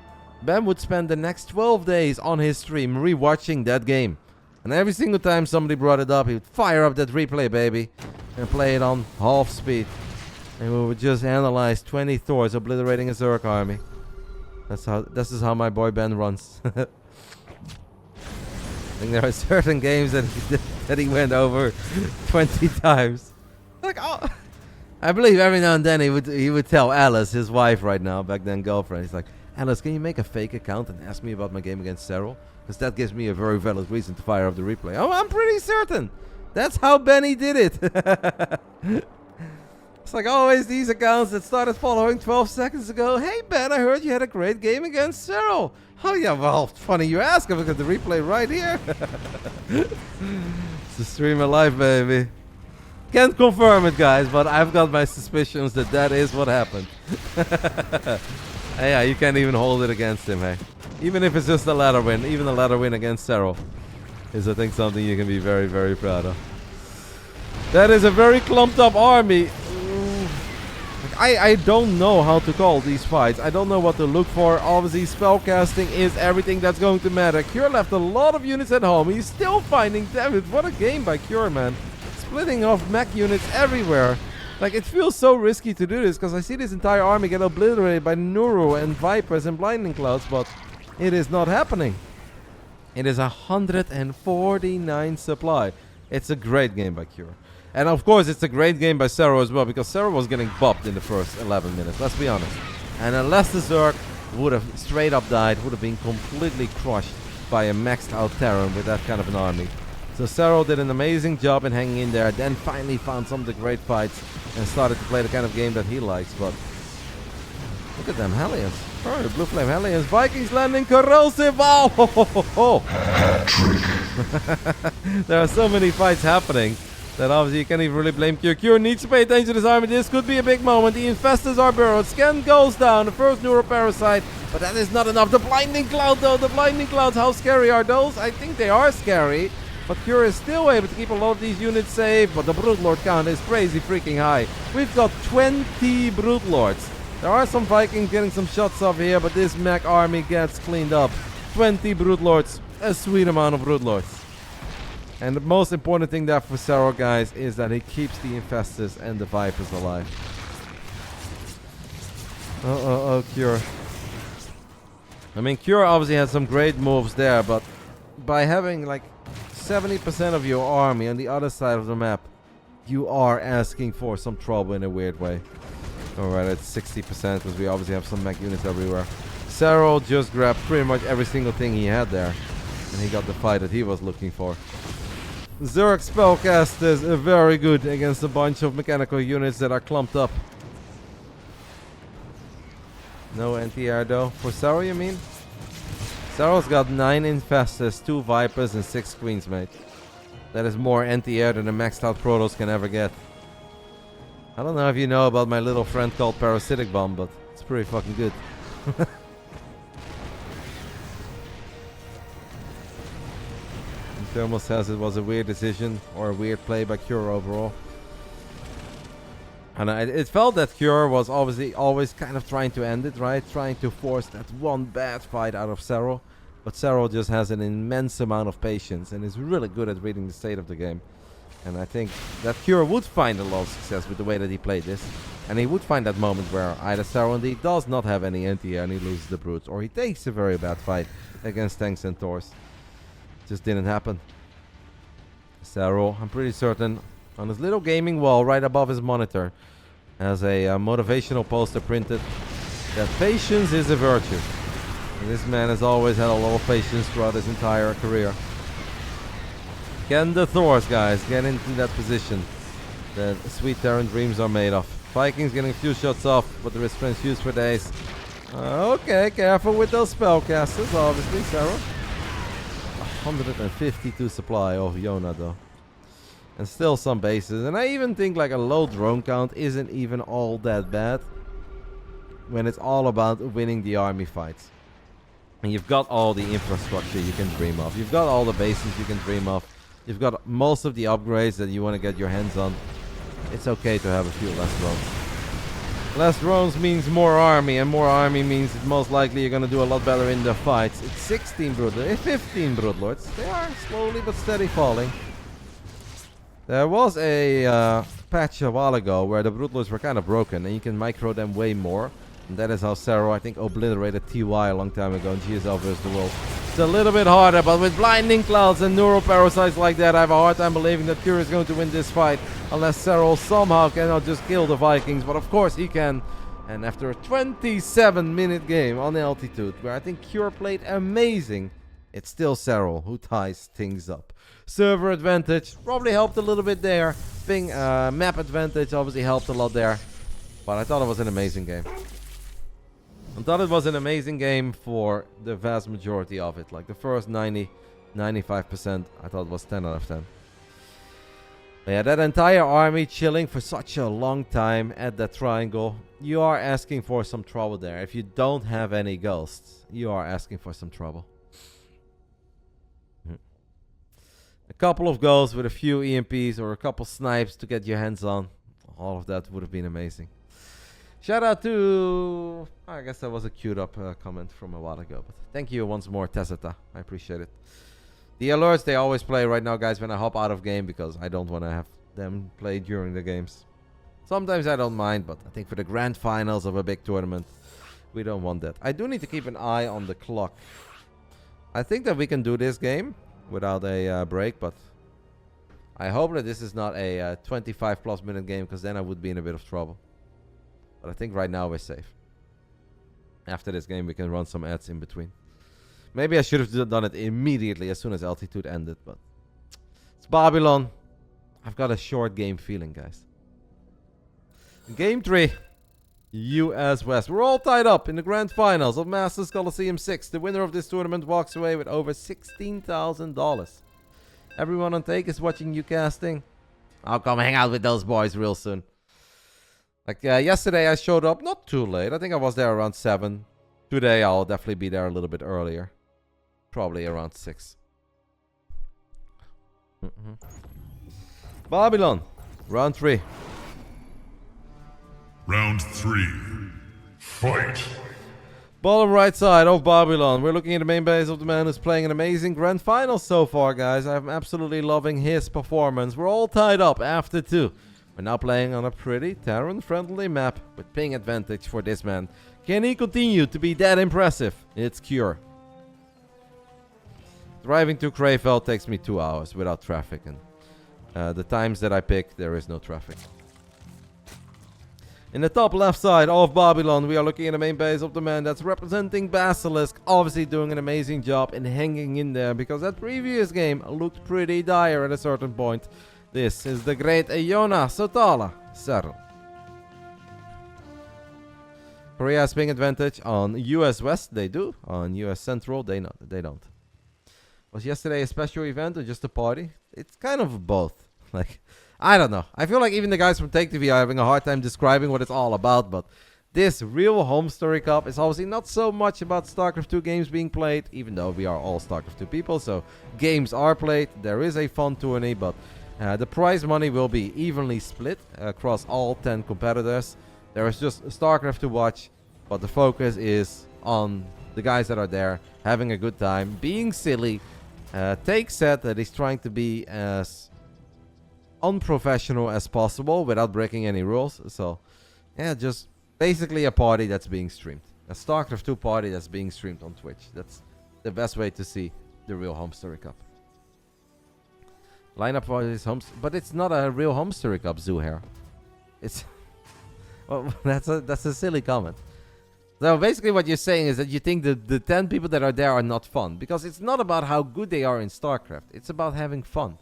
Ben would spend the next 12 days on his stream rewatching that game. And every single time somebody brought it up, he would fire up that replay, baby, and play it on half speed. And we would just analyze 20 Thors obliterating a Zerg army. This is how my boy Ben runs. I think there are certain games that he went over 20 times. Like, oh, I believe every now and then he would tell Alice, his wife right now, back then girlfriend, he's like, Alice, can you make a fake account and ask me about my game against Serral? Because that gives me a very valid reason to fire up the replay. Oh, I'm pretty certain. That's how Benny did it. It's like always these accounts that started following 12 seconds ago. Hey Ben, I heard you had a great game against Serral. Oh yeah, well, funny you ask. I've got the replay right here. It's the stream of life, baby. Can't confirm it, guys, but I've got my suspicions that is what happened. Yeah, you can't even hold it against him, hey. Even if it's just a ladder win, even a ladder win against Serral is, I think, something you can be very, very proud of. That is a very clumped up army. I don't know how to call these fights. I don't know what to look for. Obviously, spellcasting is everything that's going to matter. Cure left a lot of units at home. He's still finding damage. What a game by Cure, man. Splitting off mech units everywhere. Like, it feels so risky to do this, because I see this entire army get obliterated by Nuru and Vipers and Blinding Clouds, but it is not happening. It is 149 supply. It's a great game by Cure. And of course, it's a great game by Serral as well, because Serral was getting bopped in the first 11 minutes, let's be honest. And unless the Zerg would have straight up died, would have been completely crushed by a maxed out Terran with that kind of an army. So Serral did an amazing job in hanging in there, then finally found some of the great fights and started to play the kind of game that he likes. But look at them Hellions. Oh, Blue Flame Hellions. Vikings landing corrosive. Oh, ho, ho, ho, ho. There are so many fights happening that obviously you can't even really blame Cure. Cure needs to pay attention to this army. This could be a big moment. The infestors are burrowed. Scan goes down. The first neuroparasite. But that is not enough. The Blinding Cloud though. The Blinding Clouds. How scary are those? I think they are scary. But Cure is still able to keep a lot of these units safe. But the Broodlord count is crazy freaking high. We've got 20 Broodlords. There are some Vikings getting some shots off here. But this mech army gets cleaned up. 20 Broodlords. A sweet amount of Broodlords. And the most important thing there for Serral, guys, is that he keeps the Infestors and the Vipers alive. Oh, Cure. I mean, Cure obviously has some great moves there, but by having like 70% of your army on the other side of the map, you are asking for some trouble in a weird way. Alright, it's 60% because we obviously have some mech units everywhere. Serral just grabbed pretty much every single thing he had there. And he got the fight that he was looking for. Zerg spellcasters are very good against a bunch of mechanical units that are clumped up. No anti-air though. For Serral, you mean? Serral's got 9 Infestors, 2 Vipers, and 6 Queens, mate. That is more anti-air than a maxed out Protoss can ever get. I don't know if you know about my little friend called Parasitic Bomb, but it's pretty fucking good. Thermal says it was a weird decision or a weird play by Cure overall. And it felt that Cure was obviously always kind of trying to end it, right? Trying to force that one bad fight out of Serral. But Serral just has an immense amount of patience and is really good at reading the state of the game. And I think that Cure would find a lot of success with the way that he played this. And he would find that moment where either Serral indeed does not have any anti-air and he loses the brutes, or he takes a very bad fight against tanks and Thors. Just didn't happen. Serral, I'm pretty certain, on his little gaming wall right above his monitor, has a motivational poster printed that patience is a virtue. And this man has always had a lot of patience throughout his entire career. Can the Thors, guys, get into that position that sweet Terran dreams are made of? Vikings getting a few shots off, but there is transfused for days. Okay, careful with those spellcasters, obviously, Serral. 152 supply of Yona though. And still some bases. And I even think like a low drone count isn't even all that bad when it's all about winning the army fights. And you've got all the infrastructure you can dream of. You've got all the bases you can dream of. You've got most of the upgrades that you want to get your hands on. It's okay to have a few less drones. Less drones means more army, and more army means most likely you're going to do a lot better in the fights. It's 16 Broodlords, 15 Broodlords. They are slowly but steady falling. There was a patch a while ago where the Broodlords were kind of broken, and you can micro them way more. And that is how Serral, I think, obliterated TY a long time ago in GSL vs. the World. It's a little bit harder, but with Blinding Clouds and Neuroparasites like that, I have a hard time believing that Cure is going to win this fight. Unless Serral somehow cannot just kill the Vikings, but of course he can. And after a 27-minute game on altitude, where I think Cure played amazing, it's still Serral who ties things up. Server advantage probably helped a little bit there. Ping map advantage obviously helped a lot there. But I thought it was an amazing game. I thought it was an amazing game for the vast majority of it. Like the first 90, 95%, I thought it was 10 out of 10. But yeah, that entire army chilling for such a long time at that triangle, you are asking for some trouble there. If you don't have any ghosts, you are asking for some trouble. A couple of ghosts with a few EMPs or a couple snipes to get your hands on. All of that would have been amazing. Shout out to... I guess that was a queued up comment from a while ago. But thank you once more, Tessita. I appreciate it. The alerts, they always play right now, guys, when I hop out of game, because I don't want to have them play during the games. Sometimes I don't mind, but I think for the grand finals of a big tournament, we don't want that. I do need to keep an eye on the clock. I think that we can do this game without a break, but I hope that this is not a 25 plus minute game, because then I would be in a bit of trouble. But I think right now we're safe. After this game, we can run some ads in between. Maybe I should have done it immediately as soon as altitude ended, but it's Babylon. I've got a short game feeling, guys. Game 3. US West. We're all tied up in the grand finals of Masters Coliseum 6. The winner of this tournament walks away with over $16,000. Everyone on take is watching you casting. I'll come hang out with those boys real soon. Like yesterday I showed up not too late. I think I was there around 7. Today I'll definitely be there a little bit earlier. Probably around 6. Babylon. Round 3. Round 3. Fight! Bottom right side of Babylon. We're looking at the main base of the man who's playing an amazing grand final so far, guys. I'm absolutely loving his performance. We're all tied up after 2. We're now playing on a pretty Terran-friendly map with ping advantage for this man. Can he continue to be that impressive? It's Cure. Driving to Krefeld takes me 2 hours without traffic. And the times that I pick, there is no traffic. In the top left side of Babylon, we are looking at the main base of the man that's representing Basilisk. Obviously doing an amazing job in hanging in there, because that previous game looked pretty dire at a certain point. This is the great Iona Sotala Serral. Korea has ping advantage on US West. They do. On US Central, they don't. Was yesterday a special event or just a party? It's kind of both. Like, I don't know. I feel like even the guys from Take TV are having a hard time describing what it's all about, but this real home story cup is obviously not so much about StarCraft 2 games being played, even though we are all StarCraft 2 people, so games are played. There is a fun tourney, but the prize money will be evenly split across all 10 competitors. There is just StarCraft to watch, but the focus is on the guys that are there, having a good time, being silly. Take said that he's trying to be as unprofessional as possible without breaking any rules. So, yeah, just basically a party that's being streamed. A StarCraft 2 party that's being streamed on Twitch. That's the best way to see the real Home Story Cup. Lineup for this home, but it's not a real Home Story Cup, Zuhair. It's well, that's a silly comment. So basically what you're saying is that you think the 10 people that are there are not fun, because it's not about how good they are in StarCraft. It's about having fun.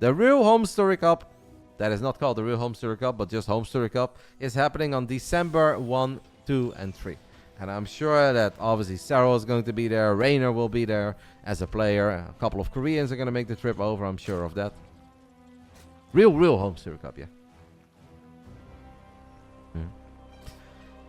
The real Home Story Cup, that is not called the real Home Story Cup, but just Home Story Cup, is happening on December 1, 2, and 3. And I'm sure that obviously Serral is going to be there, Rainer will be there as a player, a couple of Koreans are going to make the trip over, I'm sure of that. Real Home Story Cup, yeah.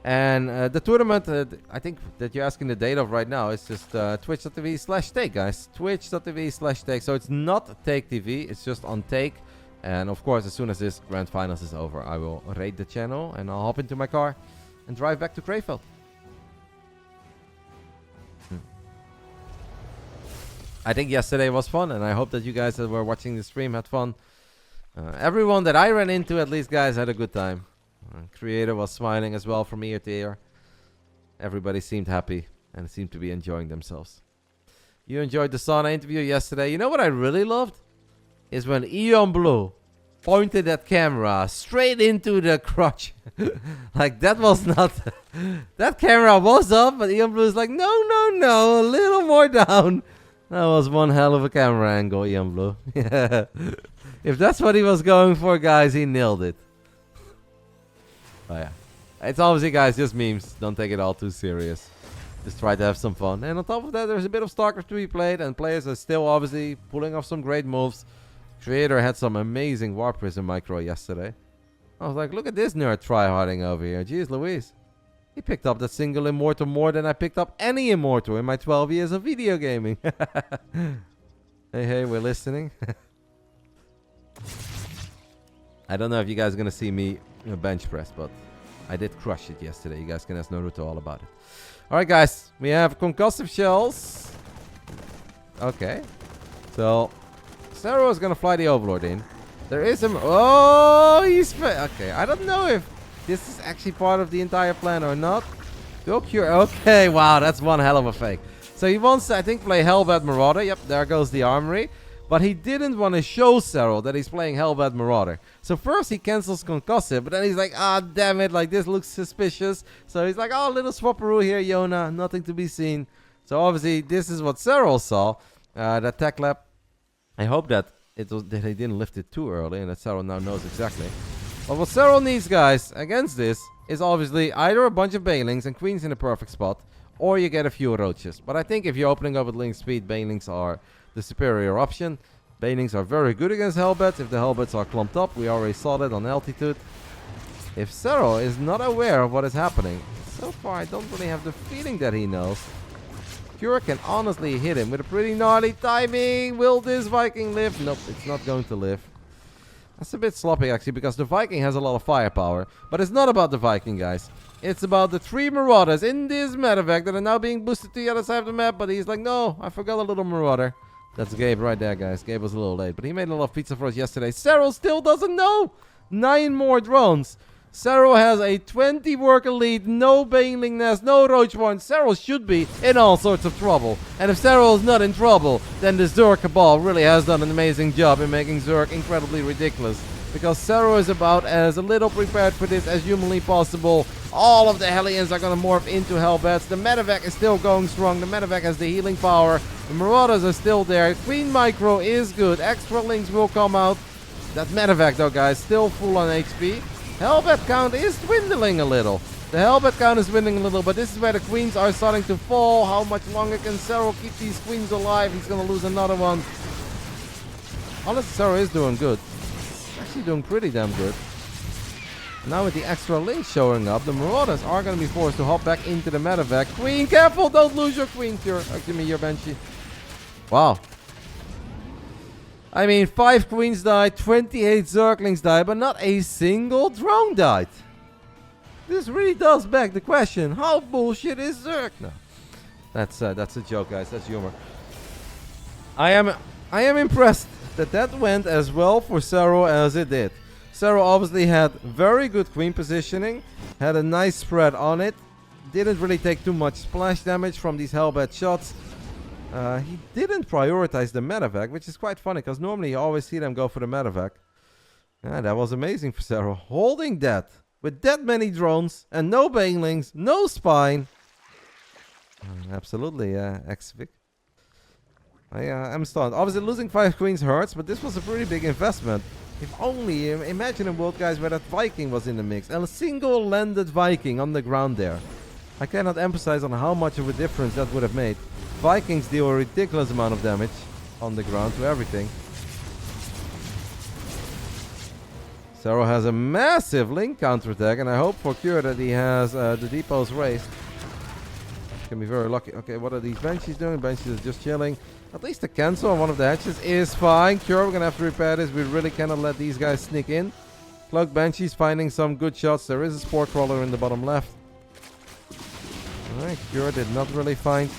And the tournament, I think that you're asking the date of right now, is just twitch.tv/take, guys. Twitch.tv/take. So it's not Take TV, it's just on Take. And of course, as soon as this grand finals is over, I will raid the channel and I'll hop into my car and drive back to Krefeld. I think yesterday was fun, and I hope that you guys that were watching the stream had fun. Everyone that I ran into, at least, guys, had a good time. Creator was smiling as well from ear to ear. Everybody seemed happy and seemed to be enjoying themselves. You enjoyed the sauna interview yesterday. You know what I really loved? Is when Eon Blue pointed that camera straight into the crotch. Like, that was not... that camera was up, but Eon Blue is like, no, a little more down. That was one hell of a camera angle, Eon Blue. Yeah. If that's what he was going for, guys, he nailed it. Oh yeah, it's obviously, guys, just memes. Don't take it all too serious. Just try to have some fun. And on top of that, there's a bit of StarCraft to be played, and players are still obviously pulling off some great moves. Creator had some amazing Warp Prism micro yesterday. I was like, look at this nerd tryharding over here. Jeez Louise. He picked up that single Immortal more than I picked up any Immortal in my 12 years of video gaming. Hey, we're listening. I don't know if you guys are going to see me bench press, but I did crush it yesterday. You guys can ask Naruto all about it. Alright, guys, we have concussive shells. Okay, so Serral is gonna fly the Overlord in. There is some... Oh, he's... Okay, I don't know if this is actually part of the entire plan or not. Go cure. Okay, wow, that's one hell of a fake. So he wants to, I think, play Hellbat Marauder. Yep, there goes the armory. But he didn't want to show Serral that he's playing Hellbat Marauder. So first he cancels Concussive, but then he's like, ah, damn it, like this looks suspicious. So he's like, oh, little swapperoo here, Yona, nothing to be seen. So obviously this is what Serral saw, that tech lab. I hope that that he didn't lift it too early and that Serral now knows exactly. But what Serral needs, guys, against this is obviously either a bunch of Banelings and Queens in the perfect spot, or you get a few Roaches. But I think if you're opening up with Link Speed, Banelings are the superior option. Banelings are very good against Hellbats if the Hellbats are clumped up. We already saw that on altitude. If Serral is not aware of what is happening, so far I don't really have the feeling that he knows. Cure can honestly hit him with a pretty gnarly timing. Will this Viking live? Nope, it's not going to live. That's a bit sloppy actually, because the Viking has a lot of firepower. But it's not about the Viking, guys. It's about the 3 Marauders in this medevac that are now being boosted to the other side of the map. But he's like, no, I forgot a little Marauder. That's Gabe right there, guys. Gabe was a little late, but he made a lot of pizza for us yesterday. Serral still doesn't know. 9 more drones. Serral has a 20 worker lead, no Baneling nest, no Roach Warren. Serral should be in all sorts of trouble. And if Serral is not in trouble, then the Zerg Cabal really has done an amazing job in making Zerg incredibly ridiculous. Because Serral is about as a little prepared for this as humanly possible. All of the Hellions are going to morph into Hellbats. The medevac is still going strong. The medevac has the healing power. The Marauders are still there. Queen Micro is good. Extra links will come out. That medevac though, guys, still full on HP. Hellbat count is dwindling a little. The Hellbat count is dwindling a little, but this is where the Queens are starting to fall. How much longer can Serral keep these Queens alive? He's going to lose another one. Honestly, Serral is doing good. Actually doing pretty damn good. Now with the extra links showing up, the Marauders are going to be forced to hop back into the medevac. Queen, careful! Don't lose your Queen. Give me your Banshee. Wow. I mean, 5 Queens died, 28 Zerglings died, but not a single drone died. This really does beg the question, how bullshit is Zerg? No, that's a joke, guys. That's humor. I am impressed that went as well for Serral as it did. Serral obviously had very good Queen positioning, had a nice spread on it, didn't really take too much splash damage from these Hellbat shots. He didn't prioritize the medevac, which is quite funny, because normally you always see them go for the medevac. Yeah, that was amazing for Serral. Holding that, with that many drones, and no Banelings, no Spine. Absolutely, X-Vic. I'm stunned. Obviously, losing 5 Queens hurts, but this was a pretty big investment. If only, imagine a world, guys, where that Viking was in the mix, and a single landed Viking on the ground there. I cannot emphasize on how much of a difference that would have made. Vikings deal a ridiculous amount of damage on the ground to everything. Serral has a massive link counterattack, and I hope for Cure that he has the depots raised. Can be very lucky. Okay, what are these Banshees doing? Banshees are just chilling. At least the cancel on one of the hatches is fine. Cure, we're gonna have to repair this. We really cannot let these guys sneak in. Cloak Banshees finding some good shots. There is a Spore Crawler in the bottom left. Alright, Cure did not really find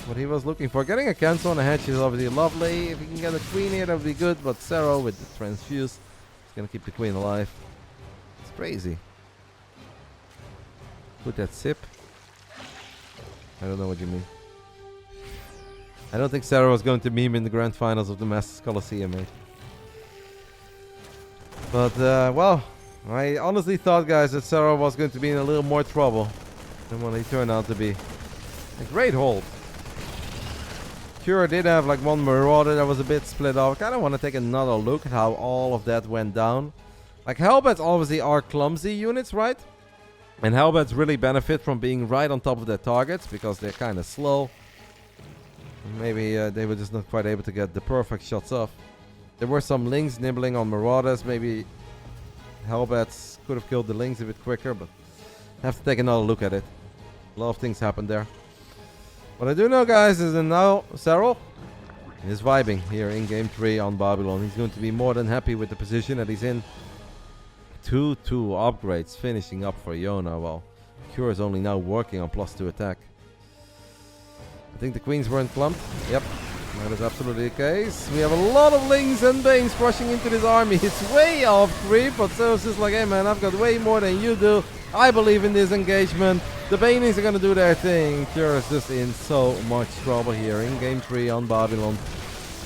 what he was looking for. Getting a cancel on a hatch is obviously lovely. If you can get a Queen here, that would be good. But Serral with the transfuse is gonna keep the Queen alive. It's crazy. Put that sip. I don't know what you mean. I don't think Serral was going to meme in the grand finals of the Masters Coliseum, mate. But, well, I honestly thought, guys, that Serral was going to be in a little more trouble than what he turned out to be. A great hold. Cure did have like one Marauder that was a bit split off. I kind of want to take another look at how all of that went down. Like, Hellbats obviously are clumsy units, right? And Hellbats really benefit from being right on top of their targets because they're kind of slow. Maybe they were just not quite able to get the perfect shots off. There were some Lings nibbling on Marauders. Maybe Hellbats could have killed the Lings a bit quicker, but have to take another look at it. A lot of things happened there. What I do know, guys, is that now Serral is vibing here in Game 3 on Babylon. He's going to be more than happy with the position that he's in. 2-2 upgrades finishing up for Yona. Well, Cure is only now working on +2 attack. I think the Queens weren't clumped. Yep. That is absolutely the case. We have a lot of Lings and Banes crushing into this army. It's way off creep, but Serral's just like, hey man, I've got way more than you do. I believe in this engagement. The Banelings are going to do their thing. Cure is just in so much trouble here in game 3 on Babylon.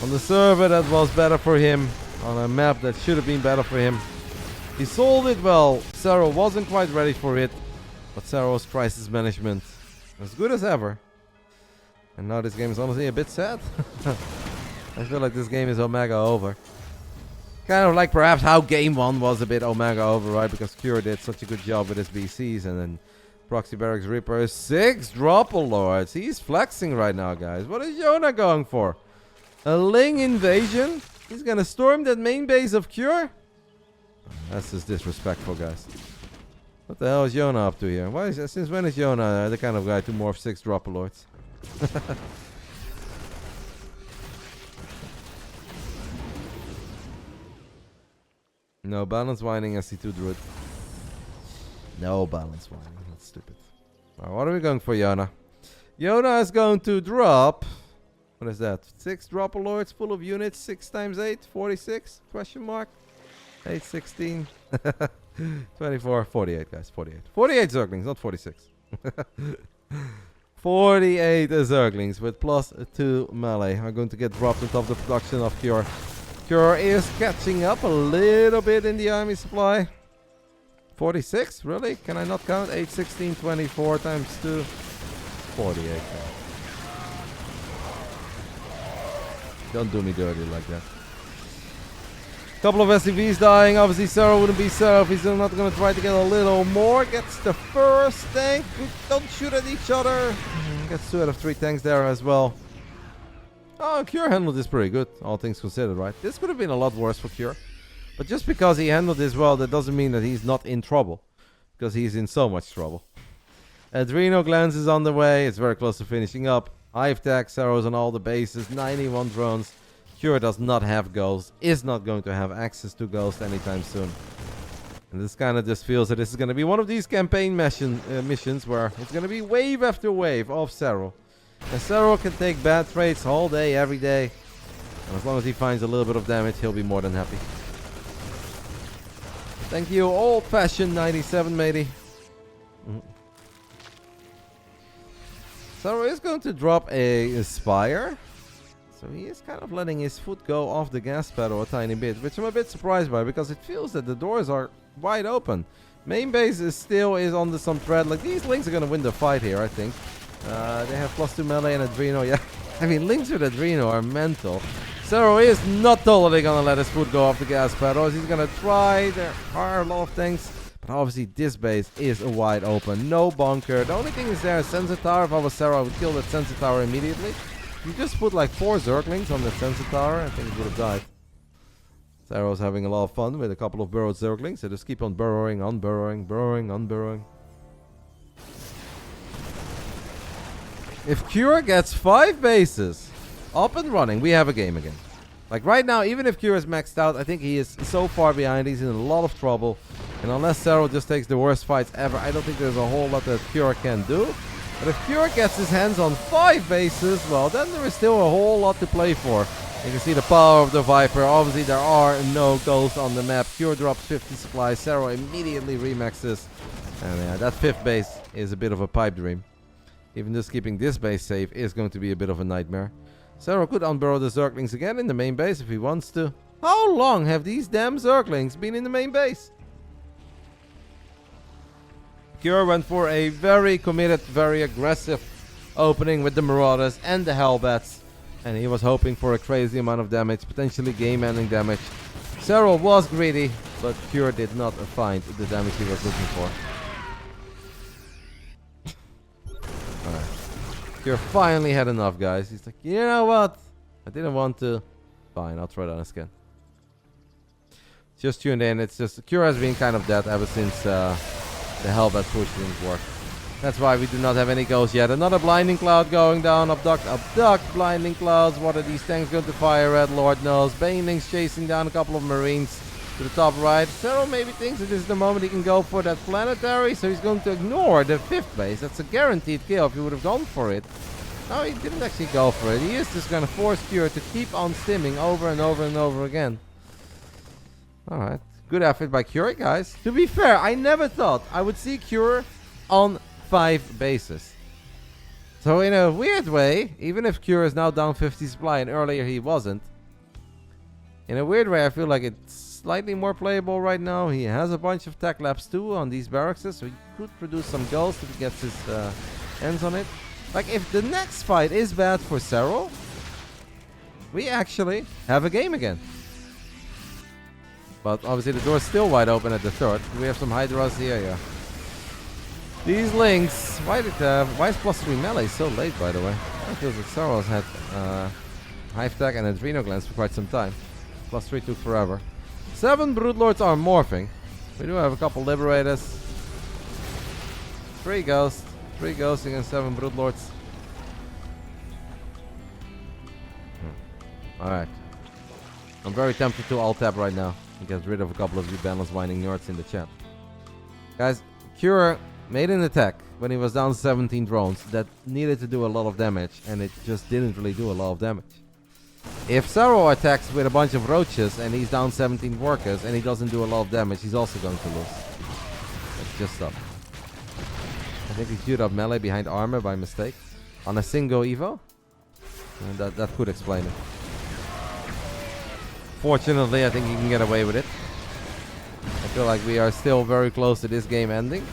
On the server that was better for him. On a map that should have been better for him. He sold it well. Serral wasn't quite ready for it. But Serral's crisis management as good as ever. And now this game is honestly a bit sad. I feel like this game is Omega over. Kind of like perhaps how game 1 was a bit Omega over, right? Because Cure did such a good job with his BCs. And then Proxy Barracks Reaper is 6 Dropper Lords. He's flexing right now, guys. What is Yona going for? A Ling invasion? He's gonna storm that main base of Cure? That's just disrespectful, guys. What the hell is Yona up to here? Why is, since when is Yona the kind of guy to morph 6 Dropper Lords? No balance winding SC2 Druid. No balance winding. That's stupid. Alright, what are we going for, Yona? Yona is going to drop. What is that? 6 Dropper Lords full of units. 6 times 8. 46? Question mark. 8, 16. 24. 48, guys. 48. 48 Zerglings, not 46. 48 Zerglings with +2 melee are going to get dropped on top of the production of Cure. Cure is catching up a little bit in the army supply. 46? Really? Can I not count? 8, 16, 24 times 2. 48. Don't do me dirty like that. Couple of SCVs dying. Obviously, Serral wouldn't be Serral if he's not going to try to get a little more. Gets the first tank. Don't shoot at each other. Gets 2 out of 3 tanks there as well. Oh, Cure handled this pretty good, all things considered, right? This could have been a lot worse for Cure. But just because he handled this well, that doesn't mean that he's not in trouble. Because he's in so much trouble. Adreno Glance is on the way. It's very close to finishing up. Hive Tech, Serral's on all the bases. 91 drones. Cure does not have Ghost. Is not going to have access to Ghost anytime soon. And this kind of just feels that this is going to be one of these campaign missions where it's going to be wave after wave of Serral. And Serral can take bad trades all day, every day. And as long as he finds a little bit of damage, he'll be more than happy. Thank you, old-fashioned 97, matey. Serral is going to drop a Spire. So he is kind of letting his foot go off the gas pedal a tiny bit, which I'm a bit surprised by because it feels that the doors are wide open. Main base is still under some threat. Like, these Lings are going to win the fight here, I think. They have +2 melee and Adreno. Yeah, I mean, Lings with Adreno are mental. Serral is not totally going to let his foot go off the gas pedals. He's going to try. There are a lot of things. But obviously, this base is wide open. No bunker. The only thing is there is Sensor Tower. If I was Serral, I would kill that Sensor Tower immediately. You just put like 4 Zerglings on the Sensor Tower, I think it would have died. Serral's having a lot of fun with a couple of burrowed Zerglings. So just keep on burrowing, unburrowing, burrowing, unburrowing. If Cure gets 5 bases up and running, we have a game again. Like right now, even if Cure is maxed out, I think he is so far behind. He's in a lot of trouble. And unless Serral just takes the worst fights ever, I don't think there's a whole lot that Cure can do. But if Cure gets his hands on 5 bases, well, then there is still a whole lot to play for. You can see the power of the Viper. Obviously, there are no ghosts on the map. Cure drops 50 supplies. Serral immediately remaxes. And yeah, that 5th base is a bit of a pipe dream. Even just keeping this base safe is going to be a bit of a nightmare. Serral could unburrow the Zerglings again in the main base if he wants to. How long have these damn Zerglings been in the main base? Cure went for a very committed, very aggressive opening with the Marauders and the Hellbats. And he was hoping for a crazy amount of damage, potentially game-ending damage. Serral was greedy, but Cure did not find the damage he was looking for. Alright. Cure finally had enough, guys. He's like, you know what? I didn't want to. Fine, I'll try that again. Just tuned in. It's just, Cure has been kind of dead ever since the Hellbat push didn't work. That's why we do not have any ghosts yet. Another Blinding Cloud going down. Abduct, Blinding Clouds. What are these tanks going to fire at? Lord knows. Banelings chasing down a couple of Marines to the top right. Serral maybe thinks that this is the moment he can go for that Planetary. So he's going to ignore the 5th base. That's a guaranteed kill if he would have gone for it. No, he didn't actually go for it. He is just going to force Cure to keep on stimming over and over and over again. Alright. Good effort by Cure, guys. To be fair, I never thought I would see Cure on 5 bases. So in a weird way, even if Cure is now down 50 supply and earlier he wasn't, in a weird way I feel like it's slightly more playable right now. He has a bunch of tech labs too on these barracks, so he could produce some ghosts if he gets his hands on it. Like, if the next fight is bad for Serral, we actually have a game again. But obviously the door's still wide open at the third. We have some Hydras here, yeah. These links, why is +3 melee so late, by the way? I feel like Serral's had Hive Tech and Adrenal Glands for quite some time. +3 took forever. 7 Broodlords are morphing. We do have a couple Liberators. 3 Ghosts. 3 Ghosts against 7 Broodlords. Alright. I'm very tempted to alt-tab right now and get rid of a couple of you balance mining nerds in the chat. Guys, Cure made an attack when he was down 17 drones that needed to do a lot of damage, and it just didn't really do a lot of damage. If Serral attacks with a bunch of roaches and he's down 17 workers and he doesn't do a lot of damage, he's also going to lose. That's just up. I think he queued up melee behind armor by mistake on a single Evo. And that could explain it. Fortunately, I think he can get away with it. I feel like we are still very close to this game ending.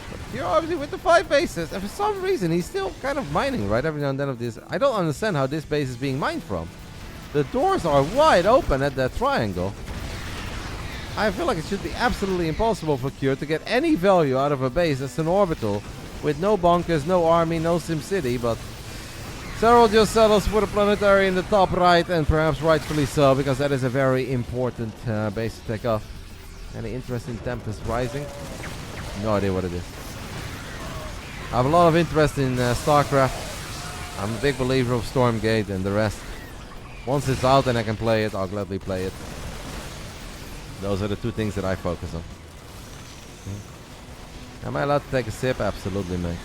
But here, obviously, with the 5 bases, and for some reason, he's still kind of mining right every now and then of this. I don't understand how this base is being mined from. The doors are wide open at that triangle. I feel like it should be absolutely impossible for Cure to get any value out of a base that's an orbital with no bunkers, no army, no SimCity, but Serral just settles for the planetary in the top right, and perhaps rightfully so, because that is a very important base to take off. Any interest in Tempest Rising? No idea what it is. I have a lot of interest in StarCraft. I'm a big believer of Stormgate and the rest. Once it's out and I can play it, I'll gladly play it. Those are the 2 things that I focus on. Am I allowed to take a sip? Absolutely, mate.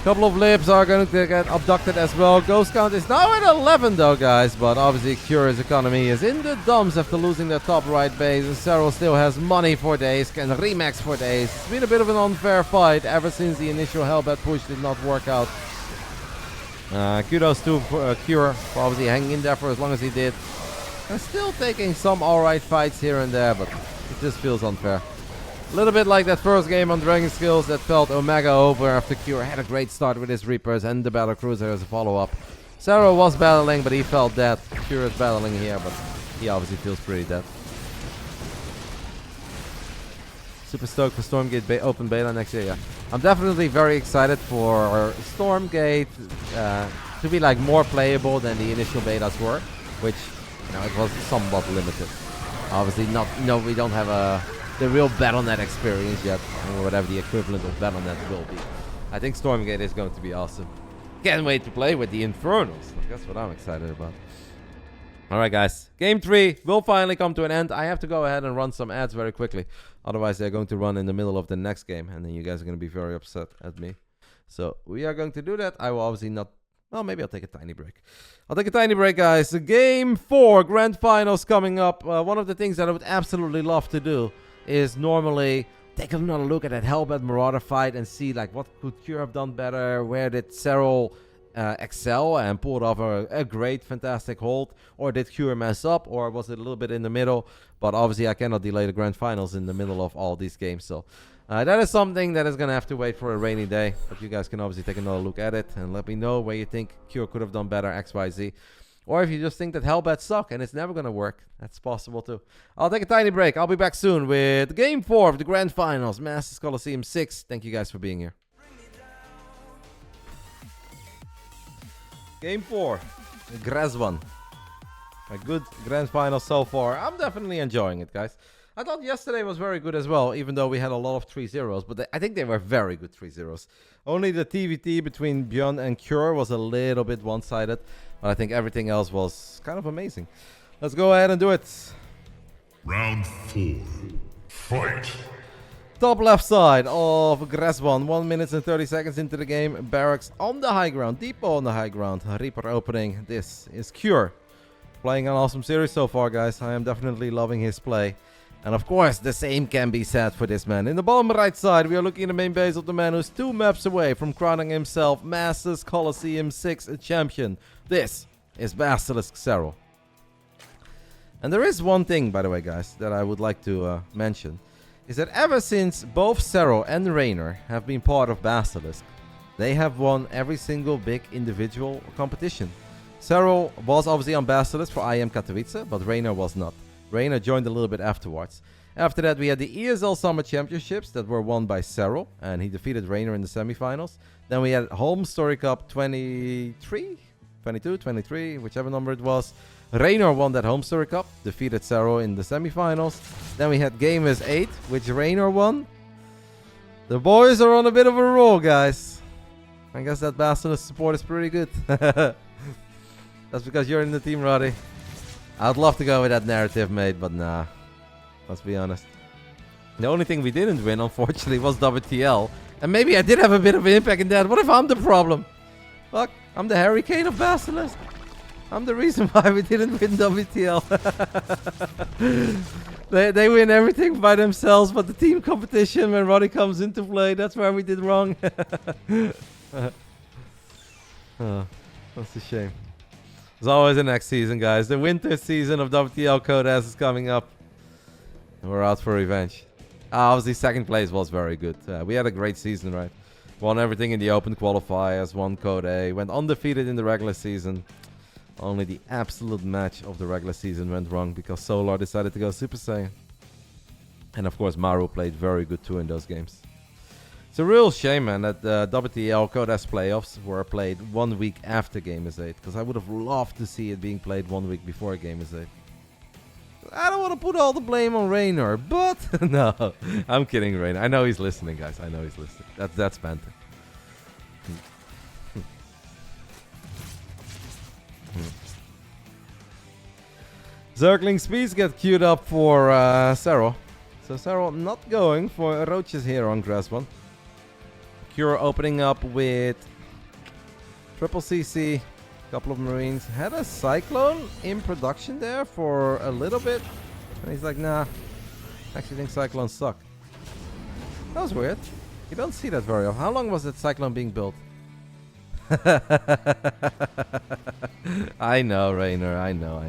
Couple of libs are going to get abducted as well. Ghost count is now at 11 though, guys. But obviously Cure's economy is in the dumps after losing their top right base. And Serral still has money for days, can remax for days. It's been a bit of an unfair fight ever since the initial Hellbat push did not work out. Kudos to Cure for obviously hanging in there for as long as he did. And still taking some alright fights here and there, but it just feels unfair. A little bit like that first game on Dragon Skills that felt Omega over after Cure had a great start with his Reapers and the Battle Cruiser as a follow-up. Serral was battling, but he felt dead. Cure is battling here, but he obviously feels pretty dead. Super stoked for Stormgate open beta next year, yeah. I'm definitely very excited for Stormgate to be like more playable than the initial betas were, which, you know, it was somewhat limited. Obviously we don't have the real Battle.net experience yet, or whatever the equivalent of Battle.net will be. I think Stormgate is going to be awesome. Can't wait to play with the Infernals. That's what I'm excited about. Alright guys, Game 3 will finally come to an end. I have to go ahead and run some ads very quickly. Otherwise they're going to run in the middle of the next game, and then you guys are going to be very upset at me. So we are going to do that. I will obviously not... Well, maybe I'll take a tiny break. I'll take a tiny break, guys. Game 4, Grand Finals coming up. One of the things that I would absolutely love to do is normally take another look at that Hellbat Marauder fight and see like what could Cure have done better, where did Serral excel and pulled off a great fantastic hold, or did Cure mess up, or was it a little bit in the middle? But obviously I cannot delay the Grand Finals in the middle of all these games, so that is something that is gonna have to wait for a rainy day. But you guys can obviously take another look at it and let me know where you think Cure could have done better, XYZ. Or if you just think that Hellbats suck and it's never going to work, that's possible too. I'll take a tiny break. I'll be back soon with Game 4 of the Grand Finals, Masters Coliseum 6. Thank you guys for being here. Game 4, the Graz one. A good Grand Final so far. I'm definitely enjoying it, guys. I thought yesterday was very good as well, even though we had a lot of 3-0s. But I think they were very good 3-0s. Only the TVT between Björn and Cure was a little bit one-sided. But I think everything else was kind of amazing. Let's go ahead and do it. Round 4. Fight. Top left side of Grasbon. 1 minute and 30 seconds into the game. Barracks on the high ground. Depot on the high ground. Reaper opening. This is Cure. Playing an awesome series so far, guys. I am definitely loving his play. And of course, the same can be said for this man. In the bottom right side, we are looking at the main base of the man who's 2 maps away from crowning himself Masters Coliseum 6 champion. This is BASILISK Serral. And there is one thing, by the way, guys, that I would like to mention. Is that ever since both Serral and Rainer have been part of BASILISK, they have won every single big individual competition. Serral was obviously on BASILISK for IM Katowice, but Rainer was not. Rainer joined a little bit afterwards. After that, we had the ESL Summer Championships that were won by Serral, and he defeated Rainer in the semifinals. Then we had Home Story Cup 23, 22, 23, whichever number it was. Rainer won that Home Story Cup, defeated Serral in the semifinals. Then we had Gamers 8, which Rainer won. The boys are on a bit of a roll, guys. I guess that BASILISK support is pretty good. That's because you're in the team, Roddy. I'd love to go with that narrative, mate, but nah. Let's be honest. The only thing we didn't win, unfortunately, was WTL. And maybe I did have a bit of an impact in that. What if I'm the problem? Fuck, I'm the Hurricane of BASILISK. I'm the reason why we didn't win WTL. They win everything by themselves, but the team competition, when Roddy comes into play, that's where we did wrong. Oh, that's a shame. There's always the next season, guys. The winter season of WTL Codas is coming up. We're out for revenge. Obviously, second place was very good. We had a great season, right? Won everything in the open qualifiers, won Code A, went undefeated in the regular season. Only the absolute match of the regular season went wrong because Solar decided to go Super Saiyan. And of course, Maru played very good too in those games. It's a real shame, man, that the WTL Codas playoffs were played 1 week after Gamers 8. Because I would have loved to see it being played 1 week before Gamers 8. I don't want to put all the blame on Rainer, but no, I'm kidding, Rainer. I know he's listening, guys. I know he's listening. That's Panther. Zergling Speeds get queued up for Serral. So Serral not going for Roaches here on Grass One. Cure opening up with Triple CC, couple of Marines. Had a Cyclone in production there for a little bit. And he's like, nah, I actually think Cyclones suck. That was weird. You don't see that very often. How long was that Cyclone being built? I know, Rainer. I know.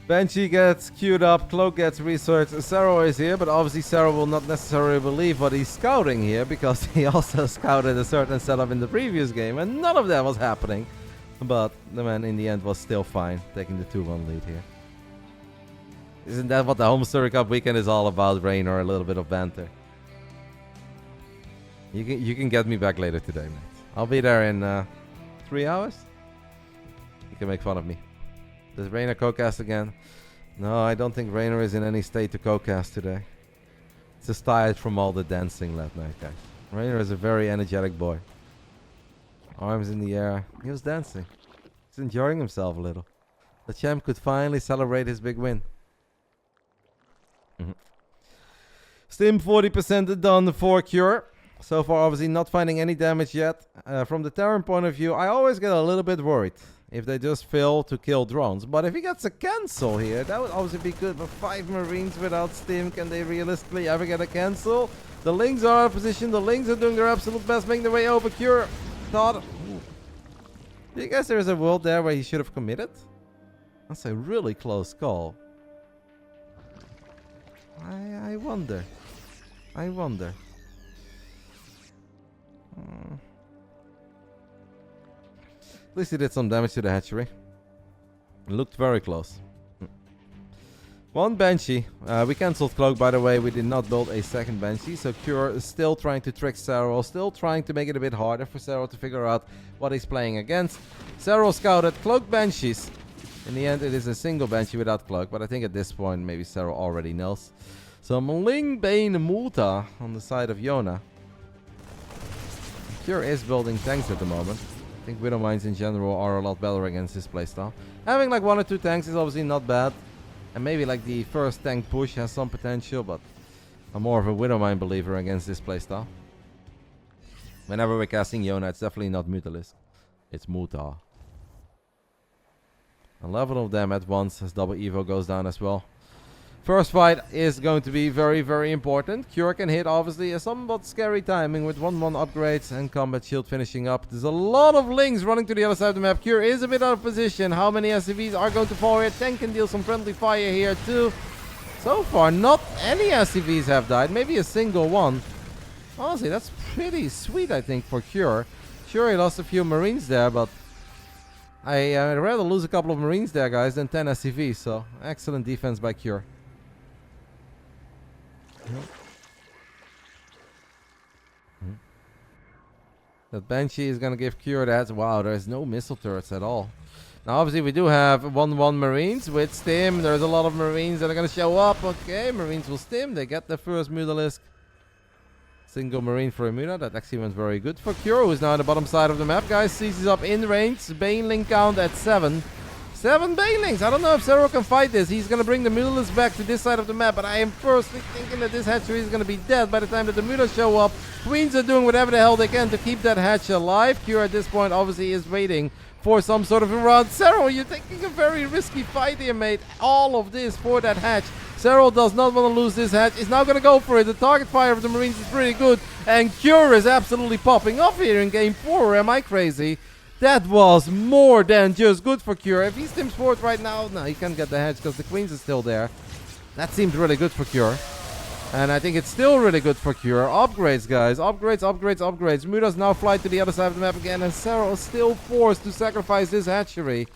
Banshee gets queued up, Cloak gets researched, Serral is here, but obviously Serral will not necessarily believe what he's scouting here, because he also scouted a certain setup in the previous game, and none of that was happening. But the man in the end was still fine, taking the 2-1 lead here. Isn't that what the Home Story Cup weekend is all about, Rainer? A little bit of banter. You can get me back later today, mate. I'll be there in 3 hours. You can make fun of me. Does Rainer co-cast again? No, I don't think Rainer is in any state to co-cast today. Just tired from all the dancing last night, guys. Rainer is a very energetic boy. Arms in the air. He was dancing. He's enjoying himself a little. The champ could finally celebrate his big win. Stim 40% done for Cure. So far, obviously not finding any damage yet. From the Terran point of view, I always get a little bit worried if they just fail to kill drones. But if he gets a cancel here, that would obviously be good. But 5 Marines without Stim, can they realistically ever get a cancel? The Lings are out of position. The Lings are doing their absolute best, making their way over. Cure thought... Do you guys there's a world there where he should have committed? That's a really close call. I wonder. I wonder. At least he did some damage to the hatchery. It looked very close. One Banshee. We cancelled Cloak, by the way. We did not build a second Banshee. So Cure is still trying to trick Serral. Still trying to make it a bit harder for Serral to figure out what he's playing against. Serral scouted Cloak Banshees. In the end, it is a single Banshee without Cloak. But I think at this point, maybe Serral already knows. So Mling Bane Multa on the side of Yona. Cure is building tanks at the moment. think Widow Mines in general are a lot better against this playstyle. Having like 1 or 2 tanks is obviously not bad. And maybe like the first tank push has some potential, but I'm more of a Widow Mine believer against this playstyle. Whenever we're casting Yona, it's definitely not Mutalisk. It's Muta. 11 of them at once as double Evo goes down as well. First fight is going to be very, very important. Cure can hit, obviously, a somewhat scary timing with 1-1 upgrades and combat shield finishing up. There's a lot of links running to the other side of the map. Cure is a bit out of position. How many SCVs are going to fall here? Tank can deal some friendly fire here too. So far, not any SCVs have died. Maybe a single one. Honestly, that's pretty sweet, I think, for Cure. Sure, he lost a few Marines there, but I'd rather lose a couple of Marines there, guys, than 10 SCVs. So, excellent defense by Cure. That Banshee is going to give Cure that. Wow, there's no missile turrets at all. Now, obviously, we do have 1-1 Marines with Stim. There's a lot of Marines that are going to show up. Okay, Marines will Stim. They get the first Mutalisk. Single Marine for a Muta. That actually went very good for Cure, who's now on the bottom side of the map, guys. Seizes up in range. Baneling count at 7. 7 Banelings. I don't know if Serral can fight this. He's going to bring the Mutalisk back to this side of the map, but I am personally thinking that this hatchery is going to be dead by the time that the Mutas show up. Queens are doing whatever the hell they can to keep that hatch alive. Cure at this point obviously is waiting for some sort of a run. Serral, you're taking a very risky fight here, mate. All of this for that hatch. Serral does not want to lose this hatch. He's now going to go for it. The target fire of the Marines is pretty good. And Cure is absolutely popping off here in game 4. Am I crazy? That was more than just good for Cure. If he stims forward right now, no, he can't get the hatch because the Queens is still there. That seems really good for Cure. And I think it's still really good for Cure. Upgrades, guys. Upgrades, upgrades, upgrades. Mutas now fly to the other side of the map again. And Serral is still forced to sacrifice this hatchery.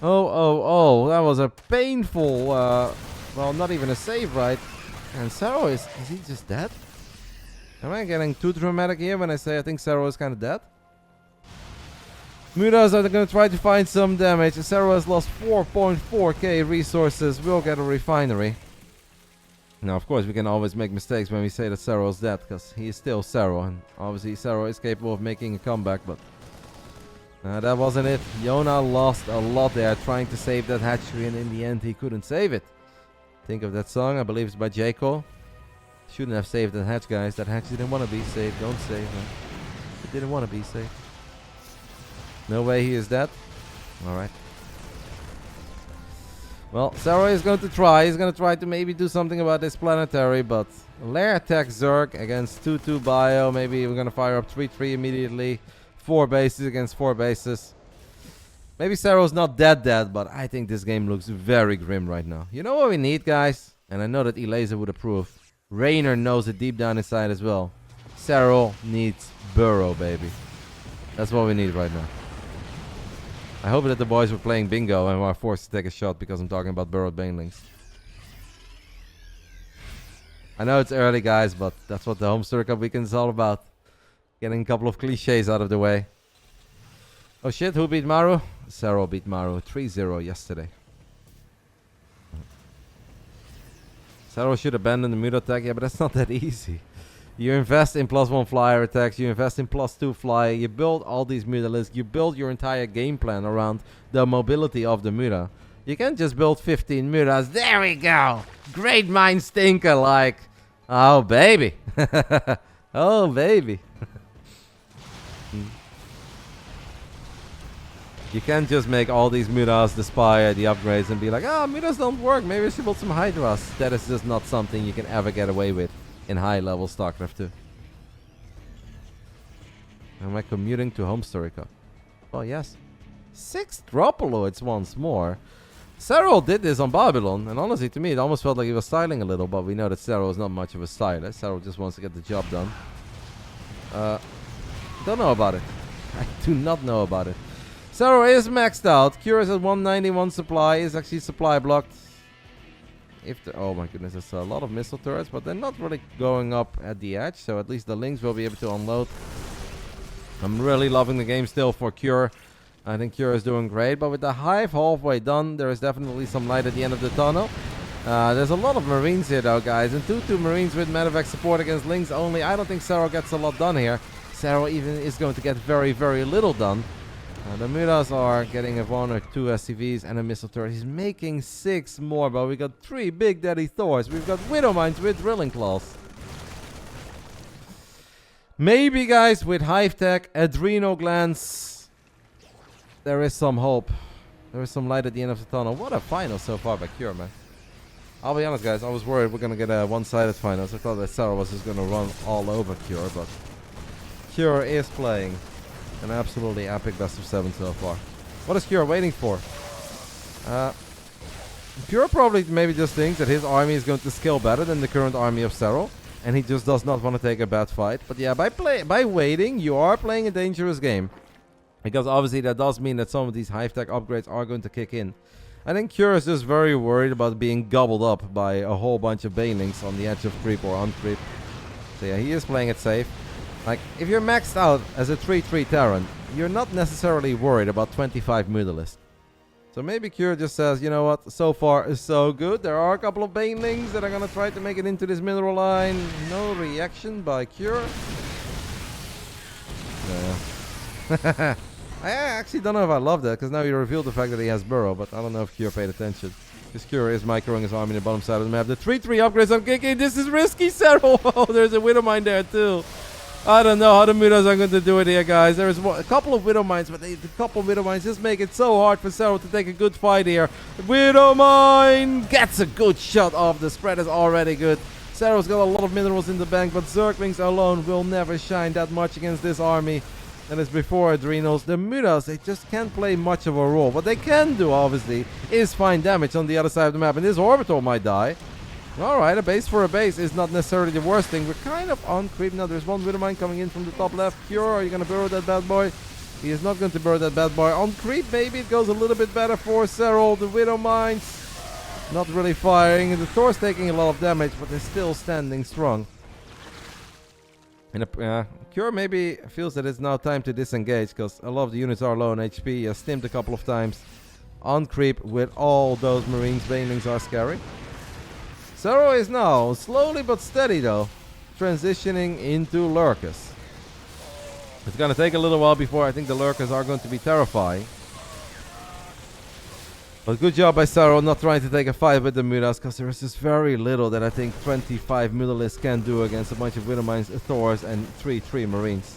Oh. That was a painful, well, not even a save, right? And Serral is he just dead? Am I getting too dramatic here when I say I think Serral is kind of dead? Mutas are going to try to find some damage. Serral has lost 4.4k resources. We'll get a refinery. Now, of course, we can always make mistakes when we say that Serral is dead, because he is still Serral. And obviously, Serral is capable of making a comeback, but that wasn't it. Yona lost a lot there trying to save that hatchery, and in the end, he couldn't save it. Think of that song. I believe it's by J. Cole. Shouldn't have saved that hatch, guys. That hatch didn't want to be saved. Don't save him. It didn't want to be saved. No way he is dead. Alright. Well, Serral is going to try. He's going to try to maybe do something about this planetary, but Lair attack Zerg against 2-2 bio. Maybe we're going to fire up 3-3 immediately. 4 bases against 4 bases. Maybe Serral's not dead, but I think this game looks very grim right now. You know what we need, guys? And I know that Elazer would approve. Raynor knows it deep down inside as well. Serral needs Burrow, baby. That's what we need right now. I hope that the boys were playing bingo and were forced to take a shot because I'm talking about burrowed banelings. I know it's early, guys, but that's what the Home Stir Cup weekend is all about. Getting a couple of cliches out of the way. Oh shit, who beat Maru? Serral beat Maru 3-0 yesterday. Serral should abandon the Muta attack. Yeah, but that's not that easy. You invest in +1 flyer attacks, you invest in +2 flyer, you build all these Mutalisks, you build your entire game plan around the mobility of the Muta. You can't just build 15 Mutas. There we go! Great minds think alike. Oh, baby. Oh, baby. You can't just make all these Mutas, the Spire, the upgrades, and be like, ah, Mutas don't work, maybe I should build some Hydras. That is just not something you can ever get away with in high-level StarCraft 2. Am I commuting to Home Story Cup? Oh, yes. 6 Dropoloids once more. Serral did this on Babylon, and honestly, to me, it almost felt like he was styling a little, but we know that Serral is not much of a stylist. Serral just wants to get the job done. Don't know about it. I do not know about it. Serral is maxed out. Cure is at 191 supply. Is actually supply blocked. Oh my goodness, there's a lot of missile turrets, but they're not really going up at the edge, so at least the links will be able to unload. I'm really loving the game still for Cure. I think Cure is doing great, but with the hive halfway done, there is definitely some light at the end of the tunnel. There's a lot of Marines here though, guys, and 2-2 Marines with medevac support against links only. I don't think Serral gets a lot done here. Serral even is going to get very, very little done. The Muras are getting a 1 or 2 SCVs and a missile turret. He's making 6 more, but we got 3 Big Daddy Thors. We've got Widow Mines with drilling claws. Maybe, guys, with Hive Tech, Adrenal Glands, there is some hope. There is some light at the end of the tunnel. What a final so far by Cure, man. I'll be honest, guys, I was worried we're going to get a one-sided finals. I thought that Serral was just going to run all over Cure, but Cure is playing an absolutely epic best of 7 so far. What is Cure waiting for? Cure probably maybe just thinks that his army is going to scale better than the current army of Serral, and he just does not want to take a bad fight. But yeah, by waiting, you are playing a dangerous game. Because obviously that does mean that some of these Hive Tech upgrades are going to kick in. I think Cure is just very worried about being gobbled up by a whole bunch of banelings on the edge of creep or on creep. So yeah, he is playing it safe. Like, if you're maxed out as a 3-3 Terran, you're not necessarily worried about 25 Mutalisk. So maybe Cure just says, you know what, so far is so good. There are a couple of banelings that are going to try to make it into this mineral line. No reaction by Cure. Yeah. I actually don't know if I love that, because now you revealed the fact that he has Burrow, but I don't know if Cure paid attention. Because Cure is microing his army in the bottom side of the map. The 3-3 upgrades on kicking. This is risky, Serral. Oh, there's a Widow Mine there, too. I don't know how the Mutas are going to do it here, guys. There is a couple of Widow Mines, but the couple of Widow Mines just make it so hard for Serral to take a good fight here. Widow Mine gets a good shot off. The spread is already good. Serral's got a lot of minerals in the bank, but Zerglings alone will never shine that much against this army. And as before Adrenals, the Mutas, they just can't play much of a role. What they can do, obviously, is find damage on the other side of the map. And this Orbital might die. Alright, a base for a base is not necessarily the worst thing. We're kind of on creep now. There's one Widow Mine coming in from the top left. Cure, are you going to burrow that bad boy? He is not going to burrow that bad boy. On creep, maybe it goes a little bit better for Serral. The Widow Mines not really firing. The Thor's taking a lot of damage, but they're still standing strong. And Cure maybe feels that it's now time to disengage, because a lot of the units are low on HP. He has stimmed a couple of times on creep with all those Marines. Banelings are scary. Serral is now slowly but steady, though, transitioning into Lurkers. It's going to take a little while before I think the Lurkers are going to be terrifying. But good job by Serral not trying to take a fight with the Mutas, because there is just very little that I think 25 Mutalisks can do against a bunch of Widow Mines, Thors, and 3-3 Marines.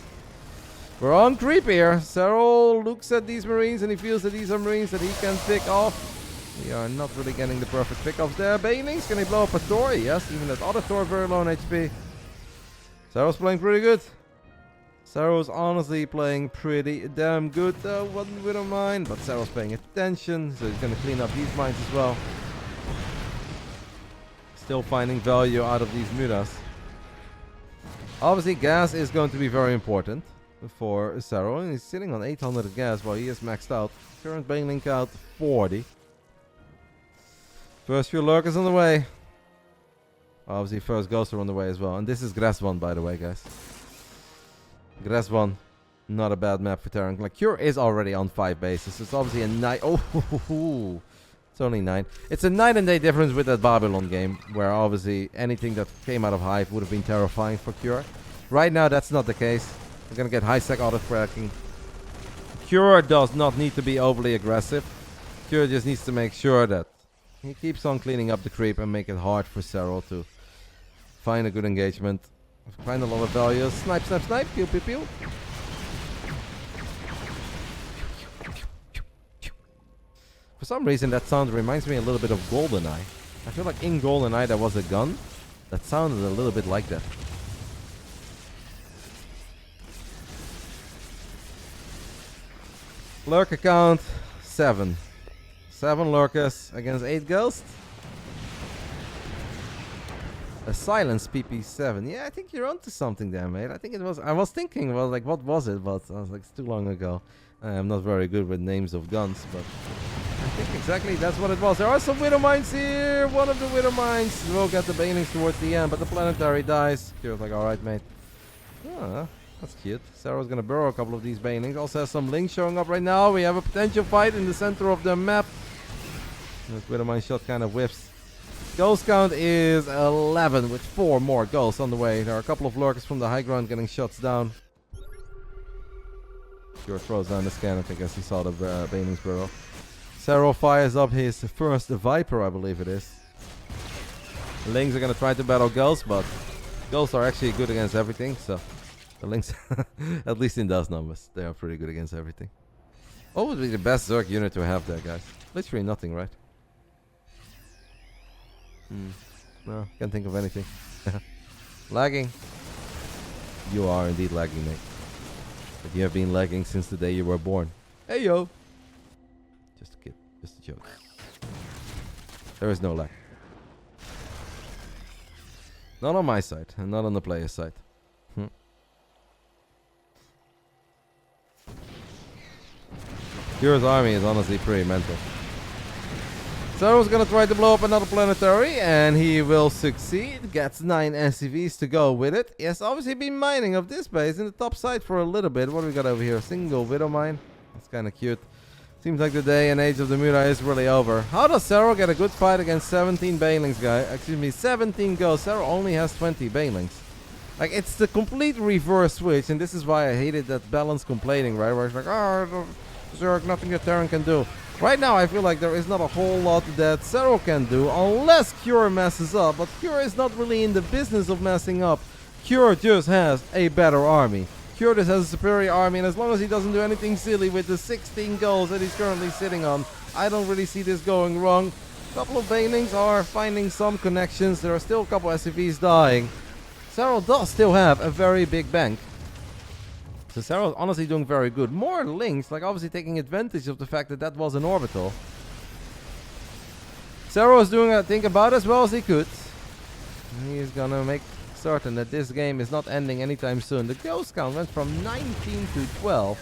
We're on creep here. Serral looks at these Marines and he feels that these are Marines that he can pick off. We are not really getting the perfect pickups there. Banelings, can he blow up a Thor? Yes, even that other Thor very low on HP. Serral's playing pretty good. Serral's honestly playing pretty damn good, though. One Widow Mine, but Serral's paying attention, so he's going to clean up these mines as well. Still finding value out of these Mutas. Obviously, gas is going to be very important for Serral. He's sitting on 800 gas while he is maxed out. Current Baneling count 40. First few Lurkers on the way. Obviously, first Ghosts are on the way as well. And this is Grass 1, by the way, guys. Grass 1, not a bad map for Terran. Like, Cure is already on 5 bases. It's obviously a 9. Oh, it's only 9. It's a night and day difference with that Babylon game, where obviously anything that came out of Hive would have been terrifying for Cure. Right now, that's not the case. We're gonna get high sec auto cracking. Cure does not need to be overly aggressive. Cure just needs to make sure that he keeps on cleaning up the creep and make it hard for Serral to find a good engagement. Find a lot of value. Snipe, snipe, snipe. Pew, pew, pew. For some reason, that sound reminds me a little bit of GoldenEye. I feel like in GoldenEye there was a gun that sounded a little bit like that. Lurker count 7. 7 Lurkers against 8 Ghosts. A silence PP7. Yeah, I think you're onto something there, mate. I think it was. I was thinking, well, like, what was it? But I was like, it's too long ago. I'm not very good with names of guns, but I think exactly that's what it was. There are some Widow Mines here. One of the Widow Mines will get the banelings towards the end, but the planetary dies. Cure's like, alright, mate. Ah, that's cute. Serral's gonna burrow a couple of these banelings. Also has some links showing up right now. We have a potential fight in the center of the map. This Widow Mine shot kind of whiffs. Ghost count is 11 with 4 more ghosts on the way. There are a couple of Lurkers from the high ground getting shots down. Cure throws down the scan. I think as he saw the Baneling's burrow. Serral fires up his first Viper, I believe it is. The Lings are going to try to battle Ghosts, but Ghosts are actually good against everything, so the Lings, at least in those numbers, they are pretty good against everything. What would be the best Zerg unit to have there, guys? Literally nothing, right? No, can't think of anything. Lagging. You are indeed lagging, mate. But you have been lagging since the day you were born. Hey, yo! Just a kid. Just a joke. There is no lag. Not on my side, and not on the player's side. Cure's army is honestly pretty mental. Serral's gonna try to blow up another planetary, and he will succeed. Gets 9 SCVs to go with it. He has obviously been mining of this base in the top side for a little bit. What do we got over here? A single Widow mine. That's kind of cute. Seems like the day and age of the Muda is really over. How does Serral get a good fight against 17 Banelings, guy? Excuse me, 17 ghosts. Serral only has 20 Banelings. Like, it's the complete reverse switch, and this is why I hated that balance complaining, right? Where it's like, oh, Zerg, nothing your Terran can do. Right now, I feel like there is not a whole lot that Serral can do, unless Cure messes up. But Cure is not really in the business of messing up. Cure just has a better army. Cure just has a superior army, and as long as he doesn't do anything silly with the 16 goals that he's currently sitting on, I don't really see this going wrong. A couple of Banelings are finding some connections. There are still a couple SCVs dying. Serral does still have a very big bank. So Serral is honestly doing very good. More links, like obviously taking advantage of the fact that that was an orbital. Serral is doing, I think, about as well as he could. He is gonna make certain that this game is not ending anytime soon. The ghost count went from 19 to 12.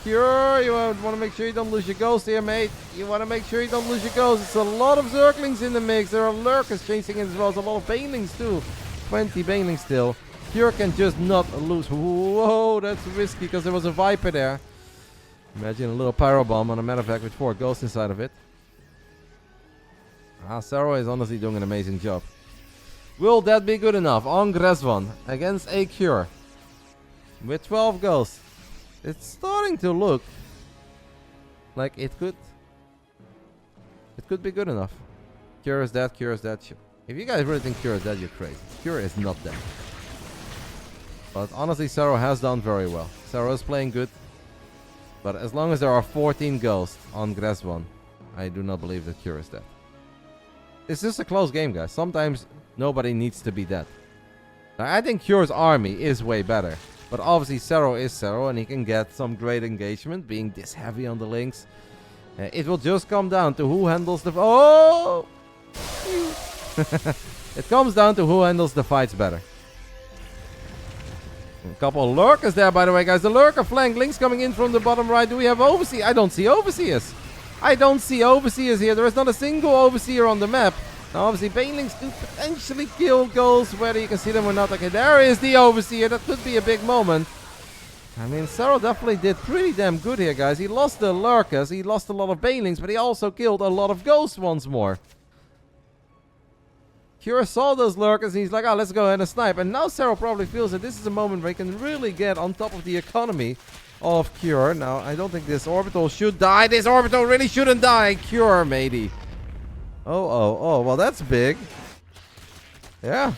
Cure, you want to make sure you don't lose your ghost here, mate. You want to make sure you don't lose your ghost. It's a lot of Zerglings in the mix. There are Lurkers chasing it as well. There's a lot of Banelings too. 20 Banelings still. Cure can just not lose. Whoa, that's risky because there was a Viper there. Imagine a little Pyro Bomb on a medevac with 4 ghosts inside of it. Serral is honestly doing an amazing job. Will that be good enough on Gresvan against a Cure with 12 ghosts? It's starting to look like it could be good enough. Cure is dead, Cure is dead. If you guys really think Cure is dead, you're crazy. Cure is not dead. But honestly, Serral has done very well. Serral is playing good. But as long as there are 14 ghosts on Gresvan, I do not believe that Cure is dead. It's just a close game, guys. Sometimes nobody needs to be dead. Now, I think Cure's army is way better. But obviously Serral is Serral, and he can get some great engagement, being this heavy on the links. It will just come down to who handles the... Oh! It comes down to who handles the fights better. A couple of Lurkers there, by the way, guys. The Lurker flank links coming in from the bottom right. Do we have Overseer? I don't see Overseers. I don't see Overseers here. There is not a single Overseer on the map. Now, obviously, Banelings do potentially kill goals, whether you can see them or not. Okay, there is the Overseer. That could be a big moment. I mean, Serral definitely did pretty damn good here, guys. He lost the Lurkers. He lost a lot of Banelings, but he also killed a lot of ghosts once more. Cure saw those Lurkers, and he's like, oh, let's go ahead and snipe. And now Serral probably feels that this is a moment where he can really get on top of the economy of Cure. Now, I don't think this orbital should die. This orbital really shouldn't die. Cure, matey. Oh, well, that's big. Yeah.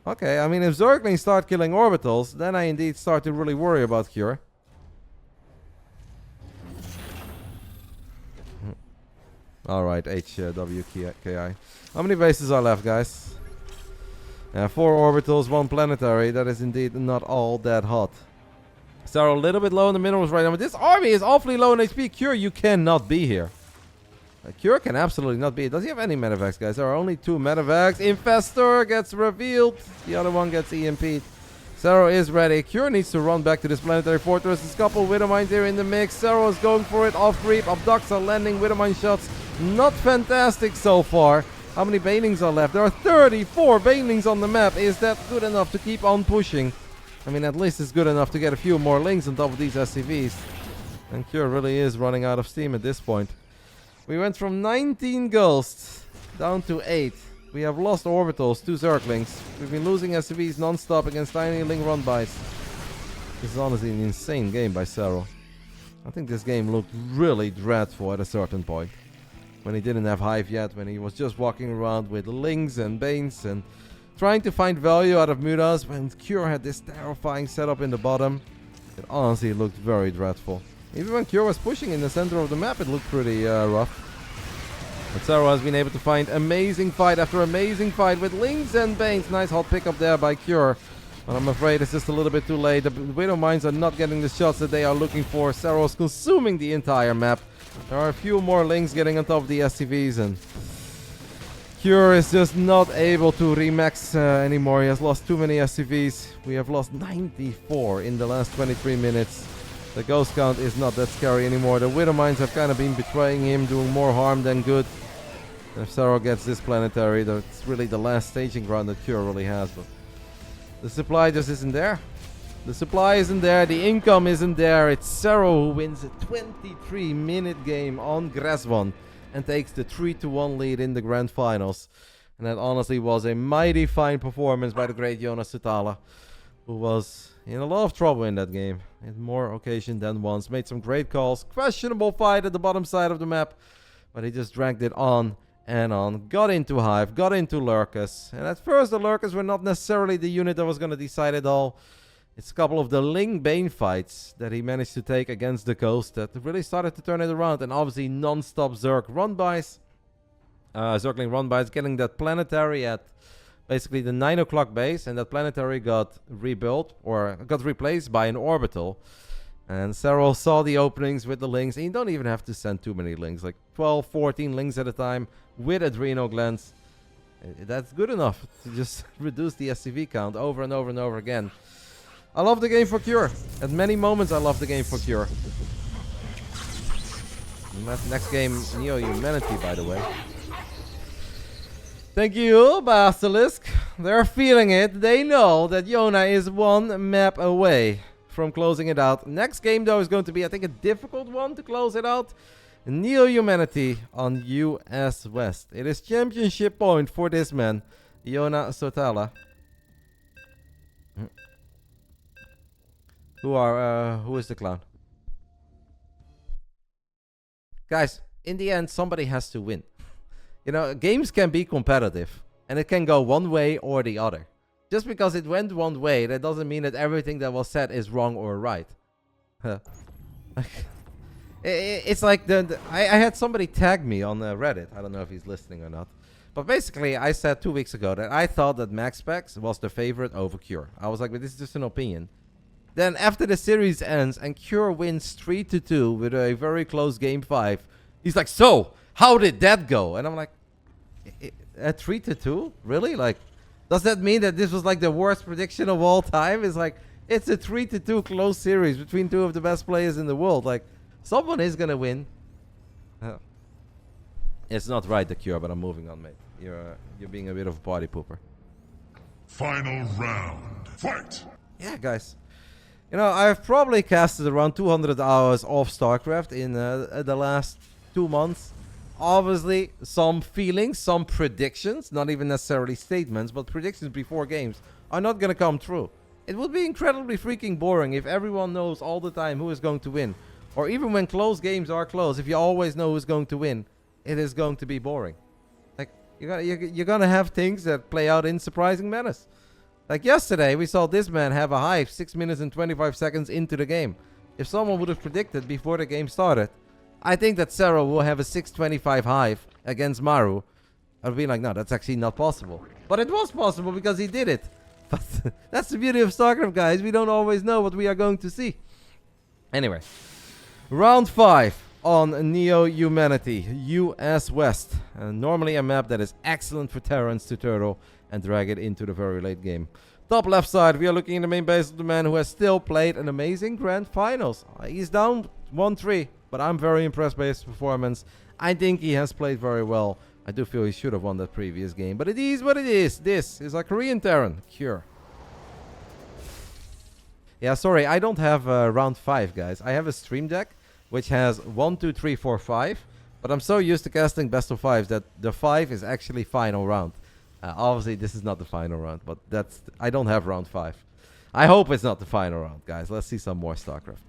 Okay, I mean, if Zerglings start killing orbitals, then I indeed start to really worry about Cure. Alright, HWKI. How many bases are left, guys? 4 orbitals, 1 planetary. That is indeed not all that hot. Serral a little bit low in the minerals right now, but this army is awfully low in HP. Cure, you cannot be here. Cure can absolutely not be. Does he have any medevacs, guys? There are only 2 medevacs. Infestor gets revealed. The other one gets EMP'd. Serral is ready. Cure needs to run back to this planetary fortress. There's a couple Widow Mines here in the mix. Serral is going for it off creep. Abducts are landing Widow Mine shots. Not fantastic so far. How many Banelings are left? There are 34 Banelings on the map. Is that good enough to keep on pushing? I mean, at least it's good enough to get a few more links on top of these SCVs. And Cure really is running out of steam at this point. We went from 19 ghosts down to 8. We have lost orbitals, 2 Zerglings. We've been losing SCVs non-stop against tiny Ling run-bys. This is honestly an insane game by Serral. I think this game looked really dreadful at a certain point. When he didn't have Hive yet, when he was just walking around with Lings and Banes and trying to find value out of Mutas, when Cure had this terrifying setup in the bottom. It honestly looked very dreadful. Even when Cure was pushing in the center of the map, it looked pretty rough. But Serral has been able to find amazing fight after amazing fight with Lings and Banes. Nice hot pickup there by Cure. But I'm afraid it's just a little bit too late. The Widow Mines are not getting the shots that they are looking for. Serral's consuming the entire map. There are a few more Lings getting on top of the SCVs, and Cure is just not able to remax anymore. He has lost too many SCVs. We have lost 94 in the last 23 minutes. The ghost count is not that scary anymore. The Widow Mines have kind of been betraying him, doing more harm than good. And if Serral gets this planetary, that's really the last staging ground that Cure really has. But the supply just isn't there. The supply isn't there. The income isn't there. It's Serral who wins a 23-minute game on Graswan and takes the 3-1 lead in the grand finals. And that honestly was a mighty fine performance by the great Jonas Sutala, who was in a lot of trouble in that game. In more occasion than once. Made some great calls. Questionable fight at the bottom side of the map. But he just dragged it on and on. Got into Hive. Got into Lurkus. And at first the Lurkus were not necessarily the unit that was going to decide it all. It's a couple of the Ling Bane fights that he managed to take against the Ghost that really started to turn it around. And obviously non-stop Zerg run-bys. Zergling run-bys. Getting that planetary at basically the 9 o'clock base. And that planetary got rebuilt or got replaced by an orbital. And Serral saw the openings with the Lings. And you don't even have to send too many Lings. Like 12, 14 Lings at a time with Adrenal Glands. That's good enough to just reduce the SCV count over and over and over again. I love the game for Cure. At many moments I love the game for Cure. Next game, Neo Humanity, by the way. Thank you, Basilisk. They're feeling it. They know that Yona is one map away from closing it out. Next game, though, is going to be, I think, a difficult one to close it out. Neo Humanity on US West. It is championship point for this man, Yona Sotala. Who is the clown? Guys, in the end, somebody has to win. You know, games can be competitive, and it can go one way or the other. Just because it went one way, that doesn't mean that everything that was said is wrong or right. It's like I had somebody tag me on Reddit. I don't know if he's listening or not. But basically, I said 2 weeks ago that I thought that Max Specs was the favorite over Cure. I was like, but this is just an opinion. Then after the series ends and Cure wins 3-2 with a very close game 5, he's like, so, how did that go? And I'm like, at 3-2? Really? Like, does that mean that this was like the worst prediction of all time? It's like, it's a 3-2 close series between two of the best players in the world. Like, someone is going to win. It's not right, the Cure, but I'm moving on, mate. You're being a bit of a party pooper. Final round. Fight! Yeah, guys. You know, I've probably casted around 200 hours of StarCraft in the last 2 months. Obviously, some feelings, some predictions, not even necessarily statements, but predictions before games are not going to come true. It would be incredibly freaking boring if everyone knows all the time who is going to win. Or even when close games are close, if you always know who's going to win, it is going to be boring. Like, you're going to have things that play out in surprising manners. Like yesterday, we saw this man have a Hive 6 minutes and 25 seconds into the game. If someone would have predicted before the game started, I think that Serral will have a 625 Hive against Maru. I'd be like, no, that's actually not possible. But it was possible because he did it. But that's the beauty of StarCraft, guys. We don't always know what we are going to see. Anyway, round 5 on Neo Humanity, US West. Normally a map that is excellent for Terrans to turtle and drag it into the very late game. Top left side, we are looking in the main base of the man who has still played an amazing grand finals. He's down 1-3, but I'm very impressed by his performance. I think he has played very well. I do feel he should have won that previous game, but it is what it is. This is a Korean Terran, Cure. Yeah, sorry, I don't have round 5, guys. I have a stream deck which has 1, 2, 3, 4, 5, but I'm so used to casting best of 5s that the 5 is actually final round. Obviously, this is not the final round, but I don't have round 5. I hope it's not the final round, guys. Let's see some more StarCraft.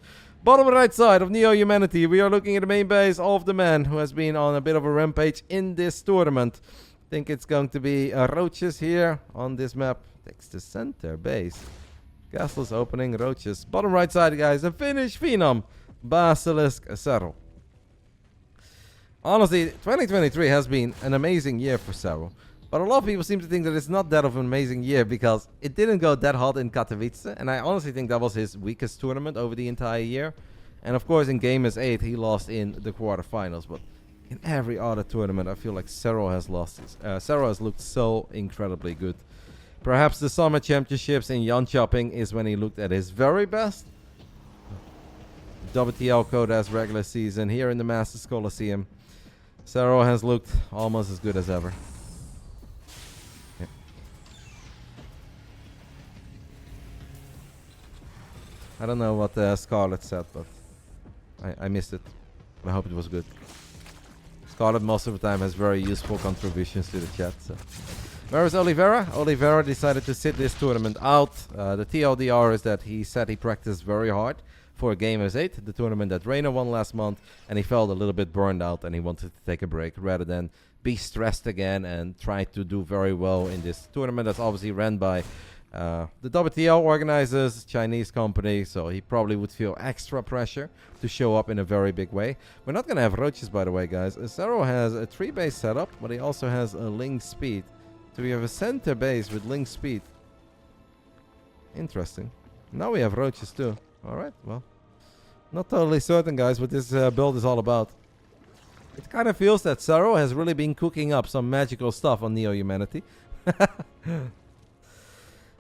Bottom right side of Neo Humanity, we are looking at the main base of the man who has been on a bit of a rampage in this tournament. I think it's going to be Roaches here on this map. Takes the center base. Castle's opening, Roaches. Bottom right side, guys, a Finnish Phenom. Basilisk, Serral. Honestly, 2023 has been an amazing year for Serral. But a lot of people seem to think that it's not that of an amazing year because it didn't go that hot in Katowice. And I honestly think that was his weakest tournament over the entire year. And of course, in Gamers 8, he lost in the quarterfinals. But in every other tournament, I feel like Serral has lost. Serral has looked so incredibly good. Perhaps the Summer Championships in Jönköping is when he looked at his very best. WTL code as regular season here in the Masters Coliseum. Serral has looked almost as good as ever. Yeah. I don't know what Scarlet said, but I missed it. I hope it was good. Scarlet most of the time has very useful contributions to the chat. So. Where is Oliveira? Oliveira decided to sit this tournament out. The TLDR is that he said he practiced very hard for Gamers 8, the tournament that Reina won last month, and he felt a little bit burned out and he wanted to take a break rather than be stressed again and try to do very well in this tournament that's obviously ran by the WTL organizers, Chinese company, so he probably would feel extra pressure to show up in a very big way. We're not going to have Roaches, by the way, guys. Serral has a 3-base setup, but he also has a link speed. So we have a center base with link speed. Interesting. Now we have Roaches too. Alright, well. Not totally certain, guys, what this build is all about. It kind of feels that Serral has really been cooking up some magical stuff on Neo Humanity.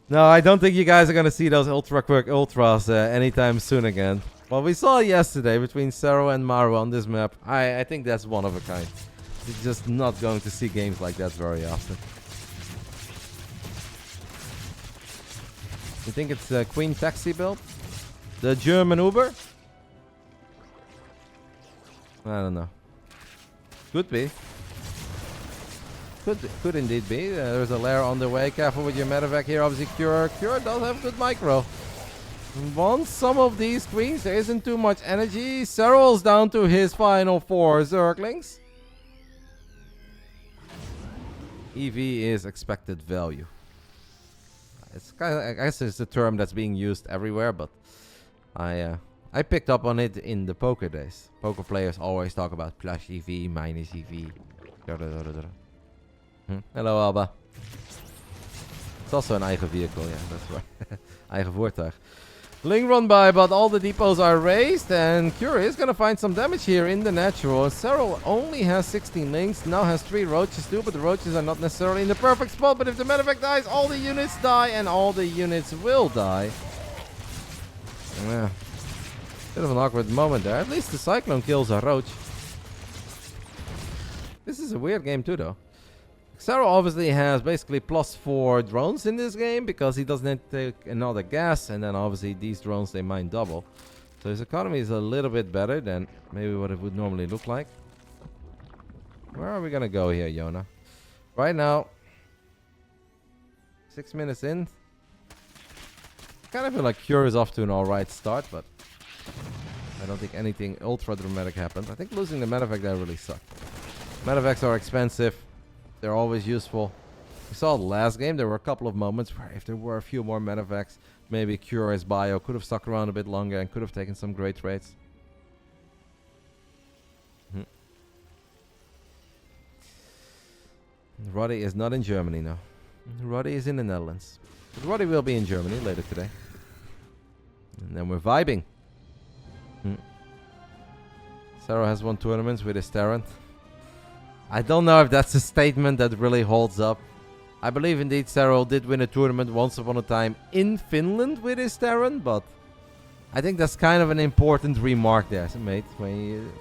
No, I don't think you guys are going to see those Ultra Quirk Ultras anytime soon again. What we saw yesterday between Serral and Maru on this map, I think that's one of a kind. You're just not going to see games like that very often. You think it's a Queen Taxi build? The German Uber? I don't know. Could be. Could indeed be. There's a lair on the way. Careful with your medevac here. Obviously, Cure does have good micro. Once some of these queens, there isn't too much energy. Serral's down to his final 4 Zerglings. EV is expected value. It's kind of, I guess it's a term that's being used everywhere, but I picked up on it in the poker days. Poker players always talk about plus EV, minus EV. Hello Alba. It's also an eigen vehicle, yeah, that's right. Eigen voertuig. Ling run by, but all the depots are raised, and Cure is gonna find some damage here in the natural. Serral only has 16 links, now has 3 roaches too, but the roaches are not necessarily in the perfect spot. But if the medevac dies, all the units die, and all the units will die. Yeah. Bit of an awkward moment there. At least the Cyclone kills a roach. This is a weird game too, though. Serral obviously has basically +4 drones in this game because he doesn't take another gas, and then obviously these drones, they mine double. So his economy is a little bit better than maybe what it would normally look like. Where are we gonna go here, Yona? Right now, 6 minutes in. Kind of feel like Cure is off to an alright start, but I don't think anything ultra dramatic happened. I think losing the medevac there really sucked. Medevacs are expensive. They're always useful. We saw the last game. There were a couple of moments where if there were a few more medevacs, maybe Cure as bio could have stuck around a bit longer and could have taken some great trades. Roddy is not in Germany now. Roddy is in the Netherlands. But Roddy will be in Germany later today. And then we're vibing. Serral has won tournaments with his Terran. I don't know if that's a statement that really holds up. I believe indeed Serral did win a tournament once upon a time in Finland with his Terran, but I think that's kind of an important remark there, mate. When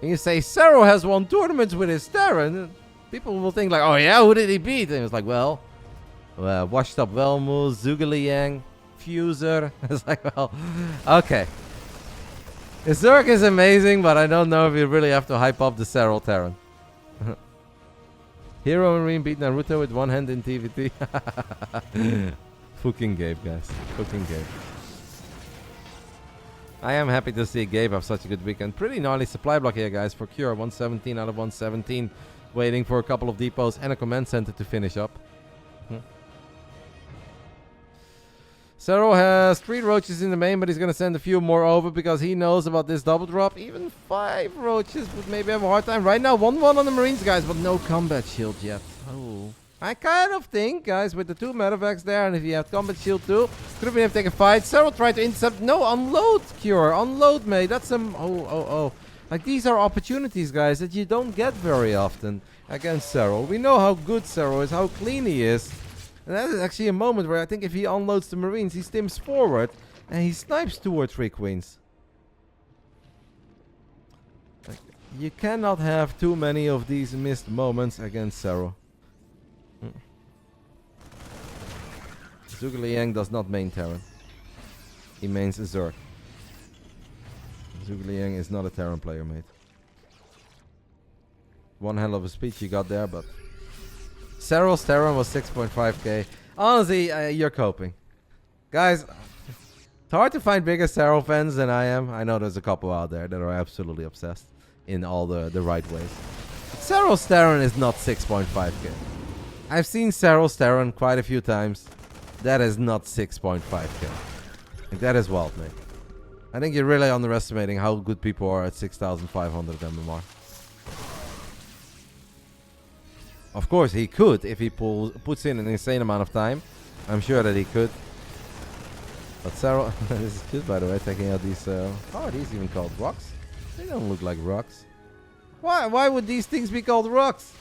you say Serral has won tournaments with his Terran, people will think like, oh yeah, who did he beat? And it's like, well, Washed Up Velmu, Zhuge Fuser. It's like, well, okay. His Zerg is amazing, but I don't know if you really have to hype up the Serral Terran. Hero Marine beat Naruto with one hand in TVT. Fucking Gabe, guys. Fucking Gabe. I am happy to see Gabe have such a good weekend. Pretty gnarly supply block here, guys, for Cure. 117 out of 117. Waiting for a couple of depots and a command center to finish up. Serral has 3 roaches in the main, but he's going to send a few more over because he knows about this double drop. Even 5 roaches would maybe have a hard time. Right now, 1-1 on the Marines, guys, but no combat shield yet. Oh. I kind of think, guys, with the 2 medevacs there, and if you have combat shield too, could have been able to take a fight. Serral tried to intercept. No, unload, Cure. Unload, mate. That's some... Oh. Like, these are opportunities, guys, that you don't get very often against Serral. We know how good Serral is, how clean he is. And that is actually a moment where I think if he unloads the Marines, he stims forward and he snipes 2 or 3 queens. Like, you cannot have too many of these missed moments against Serral. Zhuge Liang does not main Terran. He mains a Zerg. Zhuge Liang is not a Terran player, mate. One hell of a speech you got there, but... Serral's Terran was 6.5k. Honestly, you're coping. Guys, it's hard to find bigger Serral fans than I am. I know there's a couple out there that are absolutely obsessed in all the right ways. But Serral's Terran is not 6.5k. I've seen Serral's Terran quite a few times. That is not 6.5k. Like, that is wild, mate. I think you're really underestimating how good people are at 6,500 MMR. Of course, he could if he puts in an insane amount of time. I'm sure that he could. But Serral, this is good, by the way, taking out these... how are these even called? Rocks? They don't look like rocks. Why would these things be called rocks?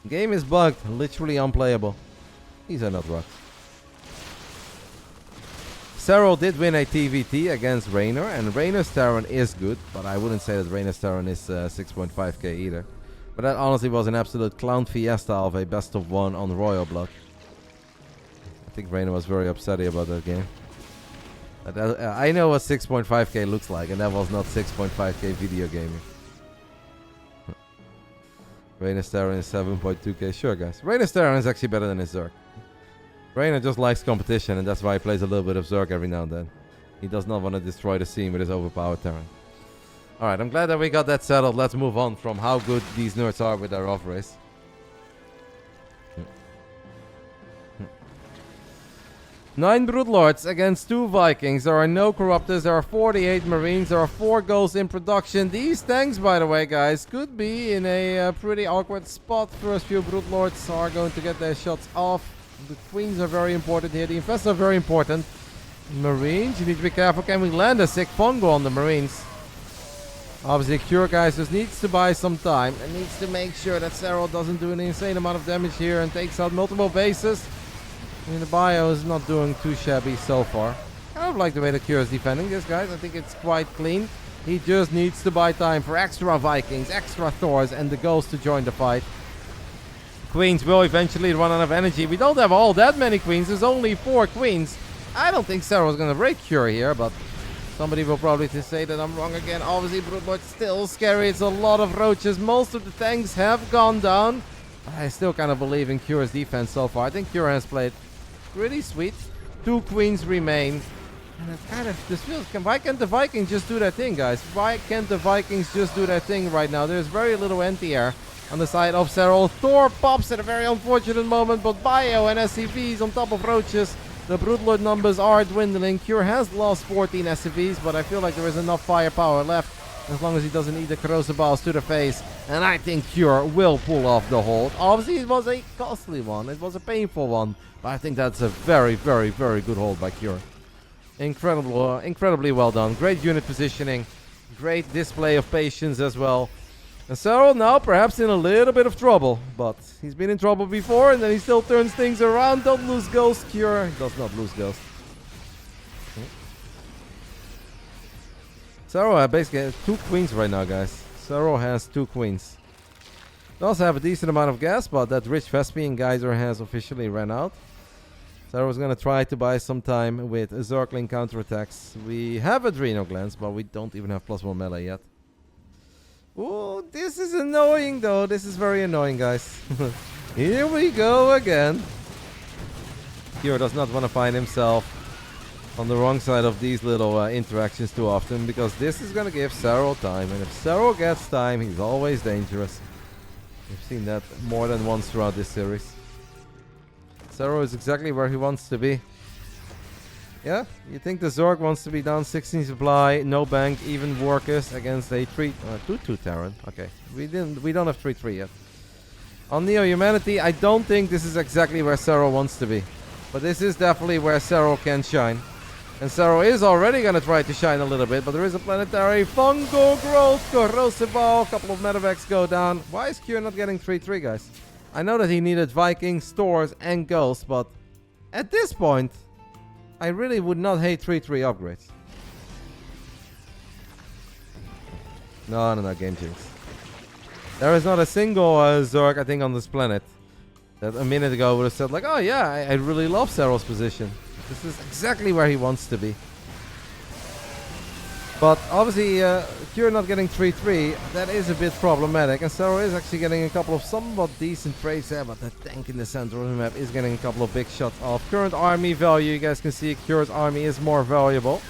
Game is bugged, literally unplayable. These are not rocks. Serral did win a TVT against Raynor, and Raynor's Terran is good, but I wouldn't say that Raynor's Terran is 6.5k either. But that honestly was an absolute clown fiesta of a best of 1 on Royal Blood. I think Raynor was very upset about that game. I know what 6.5k looks like, and that was not 6.5k video gaming. Raynor's Terran is 7.2k. Sure, guys. Raynor's Terran is actually better than his Zerg. Raynor just likes competition, and that's why he plays a little bit of Zerg every now and then. He does not want to destroy the scene with his overpowered Terran. Alright, I'm glad that we got that settled. Let's move on from how good these nerds are with their off race. 9 Broodlords against 2 Vikings. There are no Corruptors. There are 48 Marines. There are 4 goals in production. These tanks, by the way, guys, could be in a pretty awkward spot. First few Broodlords are going to get their shots off. The Queens are very important here. The Infests are very important. Marines, you need to be careful. Can we land a sick Fungo on the Marines? Obviously, Cure, guys, just needs to buy some time and needs to make sure that Serral doesn't do an insane amount of damage here and takes out multiple bases. I mean, the bio is not doing too shabby so far. I kind of like the way that Cure is defending this, guys. I think it's quite clean. He just needs to buy time for extra Vikings, extra Thors, and the Ghosts to join the fight. Queens will eventually run out of energy. We don't have all that many Queens. There's only 4 Queens. I don't think Serral's going to break Cure here, but... somebody will probably say that I'm wrong again. Obviously, Broodlord's still scary. It's a lot of roaches. Most of the tanks have gone down. But I still kind of believe in Cure's defense so far. I think Cure has played pretty sweet. 2 Queens remain. And it kind of just feels... why can't the Vikings just do their thing, guys? Why can't the Vikings just do their thing right now? There's very little anti-air on the side of Serral. Thor pops at a very unfortunate moment, but Bio and SCVs on top of roaches. The Broodlord numbers are dwindling. Cure has lost 14 SCVs, but I feel like there is enough firepower left as long as he doesn't eat the corrosive balls to the face. And I think Cure will pull off the hold. Obviously, it was a costly one. It was a painful one. But I think that's a very, very, very good hold by Cure. Incredibly well done. Great unit positioning. Great display of patience as well. And Serral now perhaps in a little bit of trouble, but he's been in trouble before and then he still turns things around. Don't lose Ghost. Cure does not lose Ghost. Serral basically has 2 Queens right now, guys. Serral has 2 Queens. Does have a decent amount of gas, but that rich Vespian geyser has officially ran out. Serral's gonna try to buy some time with Zergling counterattacks. We have Adrenal Glands, but we don't even have +1 melee yet. Oh, this is annoying though. This is very annoying, guys. Here we go again. Cure does not want to find himself on the wrong side of these little interactions too often, because this is going to give Serral time, and if Serral gets time, he's always dangerous. We've seen that more than once throughout this series. Serral is exactly where he wants to be. Yeah, you think the Zorg wants to be down 16 supply, no bank, even workers against a 2-2 Terran. Okay, we don't have 3-3 yet. On Neo Humanity, I don't think this is exactly where Serral wants to be, but this is definitely where Serral can shine. And Serral is already going to try to shine a little bit, but there is a planetary fungal growth, corrosive ball, a couple of medevacs go down. Why is Cure not getting 3-3, guys? I know that he needed Vikings, Stores, and Ghosts, but at this point, I really would not hate 3-3 upgrades. No, Game Jinx. There is not a single Zorg, I think, on this planet that a minute ago would have said, like, oh yeah, I really love Serral's position. This is exactly where he wants to be. But obviously, Cure not getting 3-3, that is a bit problematic. And Serral is actually getting a couple of somewhat decent trades there, but the tank in the center of the map is getting a couple of big shots off. Current army value, you guys can see Cure's army is more valuable.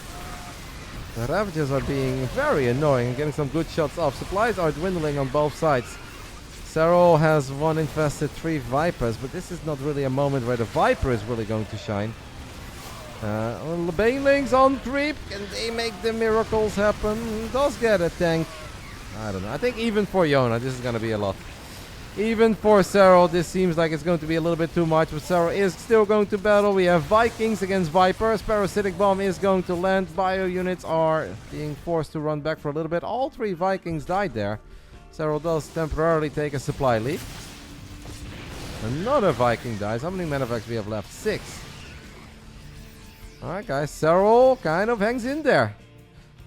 The Ravagers are being very annoying and getting some good shots off. Supplies are dwindling on both sides. Serral has 1 infested, 3 Vipers, but this is not really a moment where the Viper is really going to shine. The Banelings on creep, can they make the miracles happen? He does get a tank. I don't know. I think even for Yona, this is going to be a lot. Even for Serral, this seems like it's going to be a little bit too much, but Serral is still going to battle. We have Vikings against Vipers. Parasitic Bomb is going to land. Bio units are being forced to run back for a little bit. All 3 Vikings died there. Serral does temporarily take a supply lead. Another Viking dies. How many medevacs we have left? 6. Alright guys, Serral kind of hangs in there.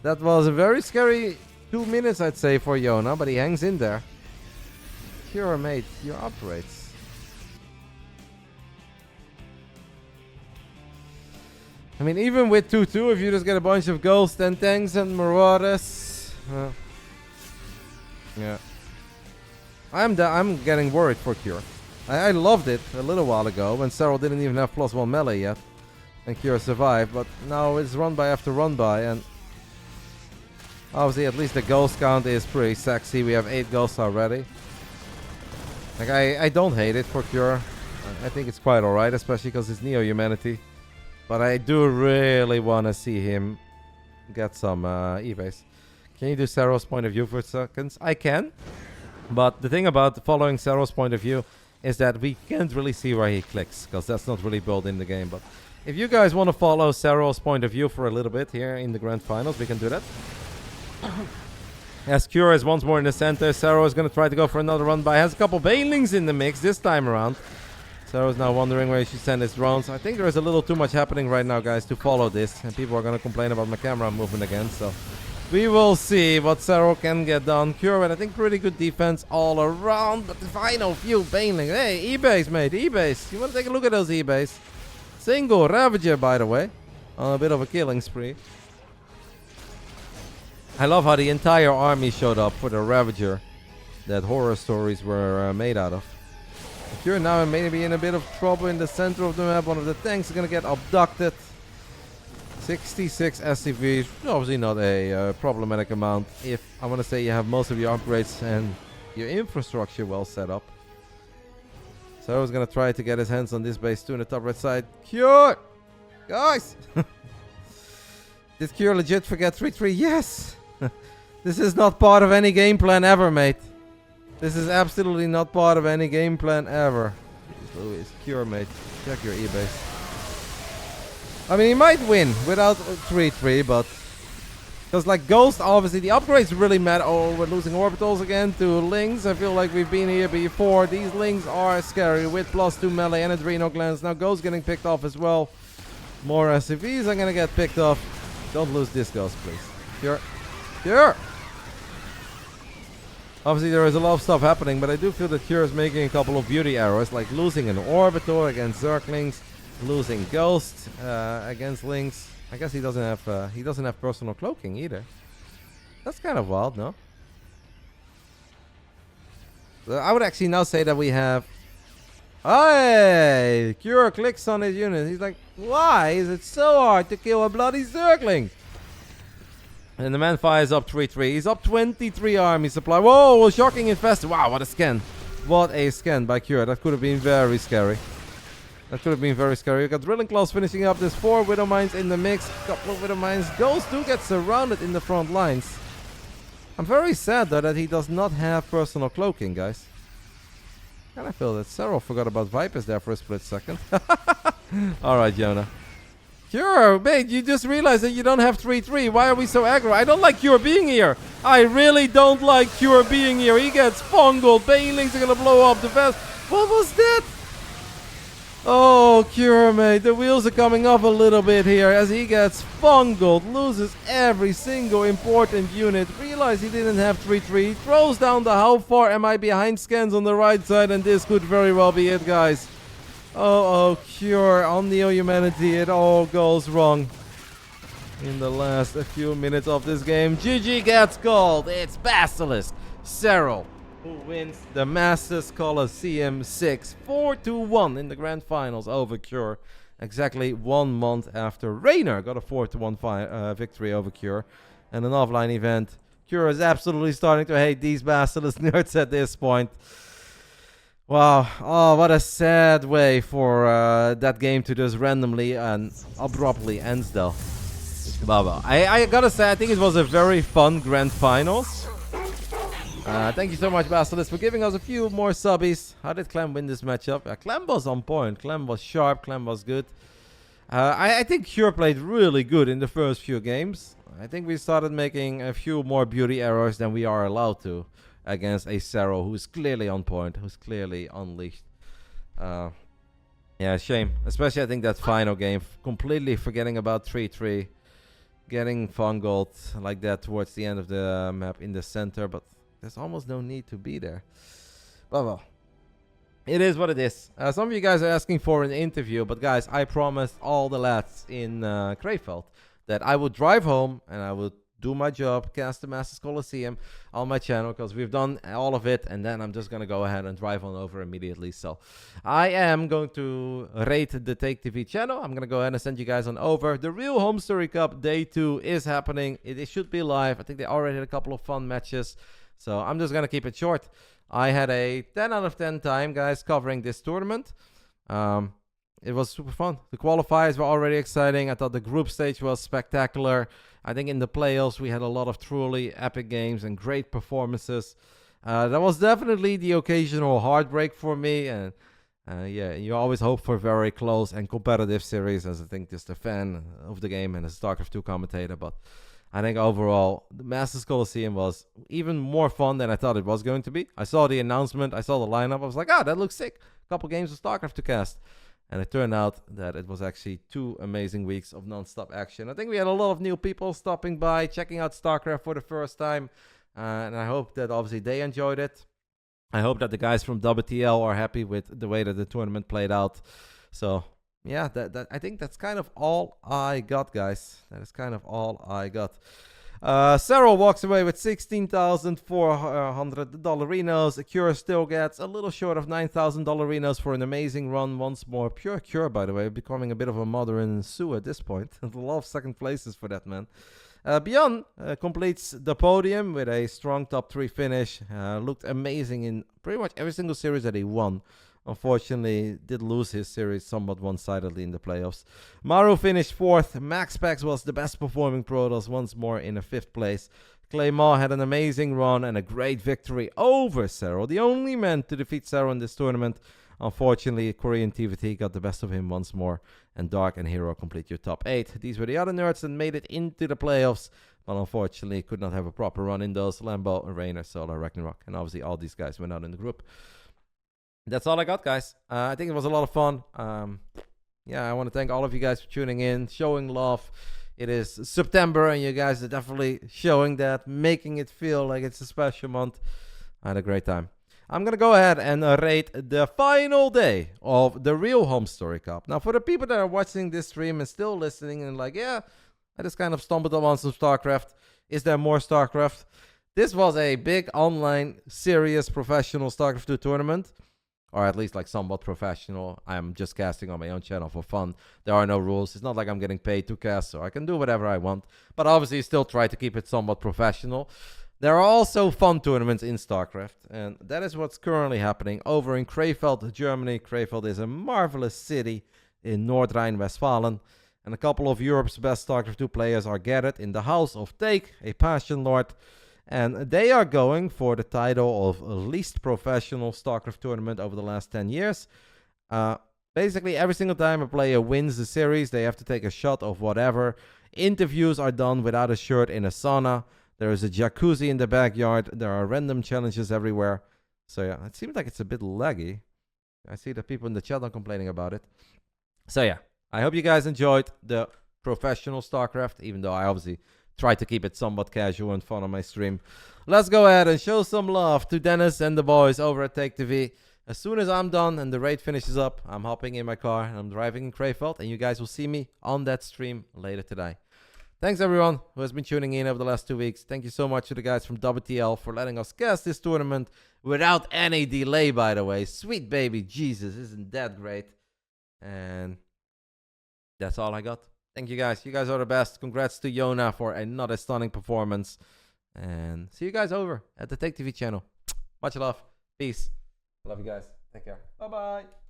That was a very scary 2 minutes, I'd say, for Yona, but he hangs in there. Cure, mate, your operates. I mean, even with 2-2, if you just get a bunch of ghosts and tanks and marauders, yeah, I'm getting worried for Cure. I loved it a little while ago when Serral didn't even have +1 melee yet. And Cure survived, but now it's run by after run by, and obviously at least the ghost count is pretty sexy. We have 8 ghosts already. Like, I don't hate it for Cure. I think it's quite alright, especially because it's Neo Humanity. But I do really want to see him get some e-base. Can you do Serral's point of view for seconds? I can, but the thing about following Serral's point of view is that we can't really see where he clicks, because that's not really built in the game. But if you guys want to follow Serral's point of view for a little bit here in the Grand Finals, we can do that. As Cure is once more in the center, Serral is going to try to go for another run by. Has a couple Banelings in the mix this time around. Serral is now wondering where he should send his drones. I think there is a little too much happening right now, guys, to follow this. And people are going to complain about my camera movement again. So we will see what Serral can get done. Cure with, I think, pretty good defense all around. But the final few Banelings. Hey, E-base, mate, E-base. You want to take a look at those E-base? Single Ravager, by the way, on a bit of a killing spree. I love how the entire army showed up for the Ravager that horror stories were made out of. If you're now maybe in a bit of trouble in the center of the map, one of the tanks is going to get abducted. 66 SCVs, obviously not a problematic amount if, I want to say, you have most of your upgrades and your infrastructure well set up. So I was going to try to get his hands on this base too in the top right side. Cure! Guys! Did Cure legit forget 3-3? Yes! This is not part of any game plan ever, mate. This is absolutely not part of any game plan ever. Louis, Cure, mate. Check your E-base. I mean, he might win without 3-3, but... Because, like, Ghost, obviously, the upgrades really matter. Oh, we're losing orbitals again to Lings. I feel like we've been here before. These Lings are scary with +2 melee and adrenal glands. Now, Ghost getting picked off as well. More SCVs are going to get picked off. Don't lose this Ghost, please. Cure. Cure! Obviously, there is a lot of stuff happening, but I do feel that Cure is making a couple of beauty errors, like losing an Orbitor against Zerglings, losing Ghost against Lings. I guess he doesn't have personal cloaking either. That's kind of wild, no? I would actually now say that we have Hey! Cure clicks on his unit. He's like, why is it so hard to kill a bloody Zergling? And the man fires up 3-3. He's up 23 army supply. Whoa, shocking infested. Wow, what a scan. What a scan by Cure. That could have been very scary. That could have been very scary. We got Drilling Claws finishing up. There's 4 Widow Mines in the mix. Couple of Widow Mines. Those do get surrounded in the front lines. I'm very sad though that he does not have personal cloaking, guys. And I feel that Serral forgot about Vipers there for a split second. Alright, Jonah. Cure, mate, you just realized that you don't have 3-3. Why are we so aggro? I don't like Cure being here. I really don't like Cure being here. He gets fungled. Banelings are gonna blow up the vest. What was that? Oh, Cure, mate. The wheels are coming off a little bit here as he gets fungled. Loses every single important unit. Realize he didn't have 3-3. Throws down the how far am I behind scans on the right side, and this could very well be it, guys. Oh, Cure, on Neo Humanity, it all goes wrong in the last few minutes of this game. GG gets called. It's Basilisk Serral who wins the Masters Coliseum 4-1 in the grand finals over Cure. Exactly 1 month after Raynor got a 4-1 victory over Cure. And an offline event. Cure is absolutely starting to hate these Basilisk nerds at this point. Wow, oh, what a sad way for that game to just randomly and abruptly ends though. Well, I gotta say, I think it was a very fun grand finals. Thank you so much, Basilisk, for giving us a few more subbies. How did Clem win this matchup? Clem was on point, Clem was sharp, Clem was good. I think Cure played really good in the first few games. I think we started making a few more beauty errors than we are allowed to against a Serral who's clearly on point, who's clearly unleashed. Yeah, shame. Especially I think that final game, completely forgetting about 3-3. Getting fungled like that towards the end of the map in the center, but there's almost no need to be there. But well, it is what it is. Some of you guys are asking for an interview, but guys, I promised all the lads in Krefeld that I would drive home and I would do my job, cast the Masters Coliseum on my channel, because we've done all of it, and then I'm just gonna go ahead and drive on over immediately. So I am going to rate the Take TV channel. I'm gonna go ahead and send you guys on over. The real Home Story Cup Day 2 is happening. It should be live. I think they already had a couple of fun matches, so I'm just gonna keep it short. I had a 10 out of 10 time, guys, covering this tournament. It was super fun. The qualifiers were already exciting. I thought the group stage was spectacular. I think in the playoffs we had a lot of truly epic games and great performances. That was definitely the occasional heartbreak for me. And yeah, you always hope for very close and competitive series, as I think just a fan of the game and a StarCraft 2 commentator. But I think overall, the Masters Coliseum was even more fun than I thought it was going to be. I saw the announcement, I saw the lineup. I was like, that looks sick. A couple games of StarCraft to cast. And it turned out that it was actually 2 amazing weeks of non-stop action. I think we had a lot of new people stopping by, checking out StarCraft for the first time. And I hope that obviously they enjoyed it. I hope that the guys from WTL are happy with the way that the tournament played out. So, yeah, I think that's kind of all I got, guys. That is kind of all I got. Serral walks away with 16,400 dollarinos. Cure still gets a little short of 9,000 dollarinos for an amazing run once more. Pure Cure, by the way, becoming a bit of a modern Sue at this point. A lot of second places for that man. Beyond completes the podium with a strong top 3 finish. Looked amazing in pretty much every single series that he won. Unfortunately, did lose his series somewhat one-sidedly in the playoffs. Maru finished 4th. Max Pax was the best performing Protoss once more in a 5th place. Claymore had an amazing run and a great victory over Serral, the only man to defeat Serral in this tournament. Unfortunately, Korean TVT got the best of him once more, and Dark and Hero complete your top 8. These were the other nerds that made it into the playoffs, but unfortunately could not have a proper run in those. Lambo, Raynor, Solar, Ragnarok, and obviously all these guys went out in the group. That's all I got, guys. I think it was a lot of fun. Yeah, I want to thank all of you guys for tuning in, showing love. It is September, and you guys are definitely showing that, making it feel like it's a special month. I had a great time. I'm going to go ahead and rate the final day of the real Home Story Cup. Now, for the people that are watching this stream and still listening and like, yeah, I just kind of stumbled on some StarCraft. Is there more StarCraft? This was a big online, serious, professional StarCraft 2 tournament. or at least like somewhat professional. I'm just casting on my own channel for fun. There are no rules. It's not like I'm getting paid to cast, so I can do whatever I want. But obviously still try to keep it somewhat professional. There are also fun tournaments in StarCraft, and that is what's currently happening over in Krefeld, Germany. Krefeld is a marvelous city in North Rhine-Westphalia, and a couple of Europe's best StarCraft 2 players are gathered in the house of Take, a Passion Lord, and they are going for the title of least professional StarCraft tournament over the last 10 years. Basically, every single time a player wins the series, they have to take a shot of whatever. Interviews are done without a shirt in a sauna. There is a jacuzzi in the backyard. There are random challenges everywhere. So yeah, it seems like it's a bit laggy. I see that people in the chat are complaining about it. So yeah, I hope you guys enjoyed the professional StarCraft, even though I obviously try to keep it somewhat casual and fun on my stream. Let's go ahead and show some love to Dennis and the boys over at Take TV. As soon as I'm done and the raid finishes up, I'm hopping in my car and I'm driving in Krefeld, and you guys will see me on that stream later today. Thanks everyone who has been tuning in over the last 2 weeks. Thank you so much to the guys from WTL for letting us cast this tournament without any delay, by the way. Sweet baby Jesus, isn't that great? And that's all I got. Thank you guys. You guys are the best. Congrats to Yona for another stunning performance. And see you guys over at the Take TV channel. Much love. Peace. Love you guys. Take care. Bye-bye.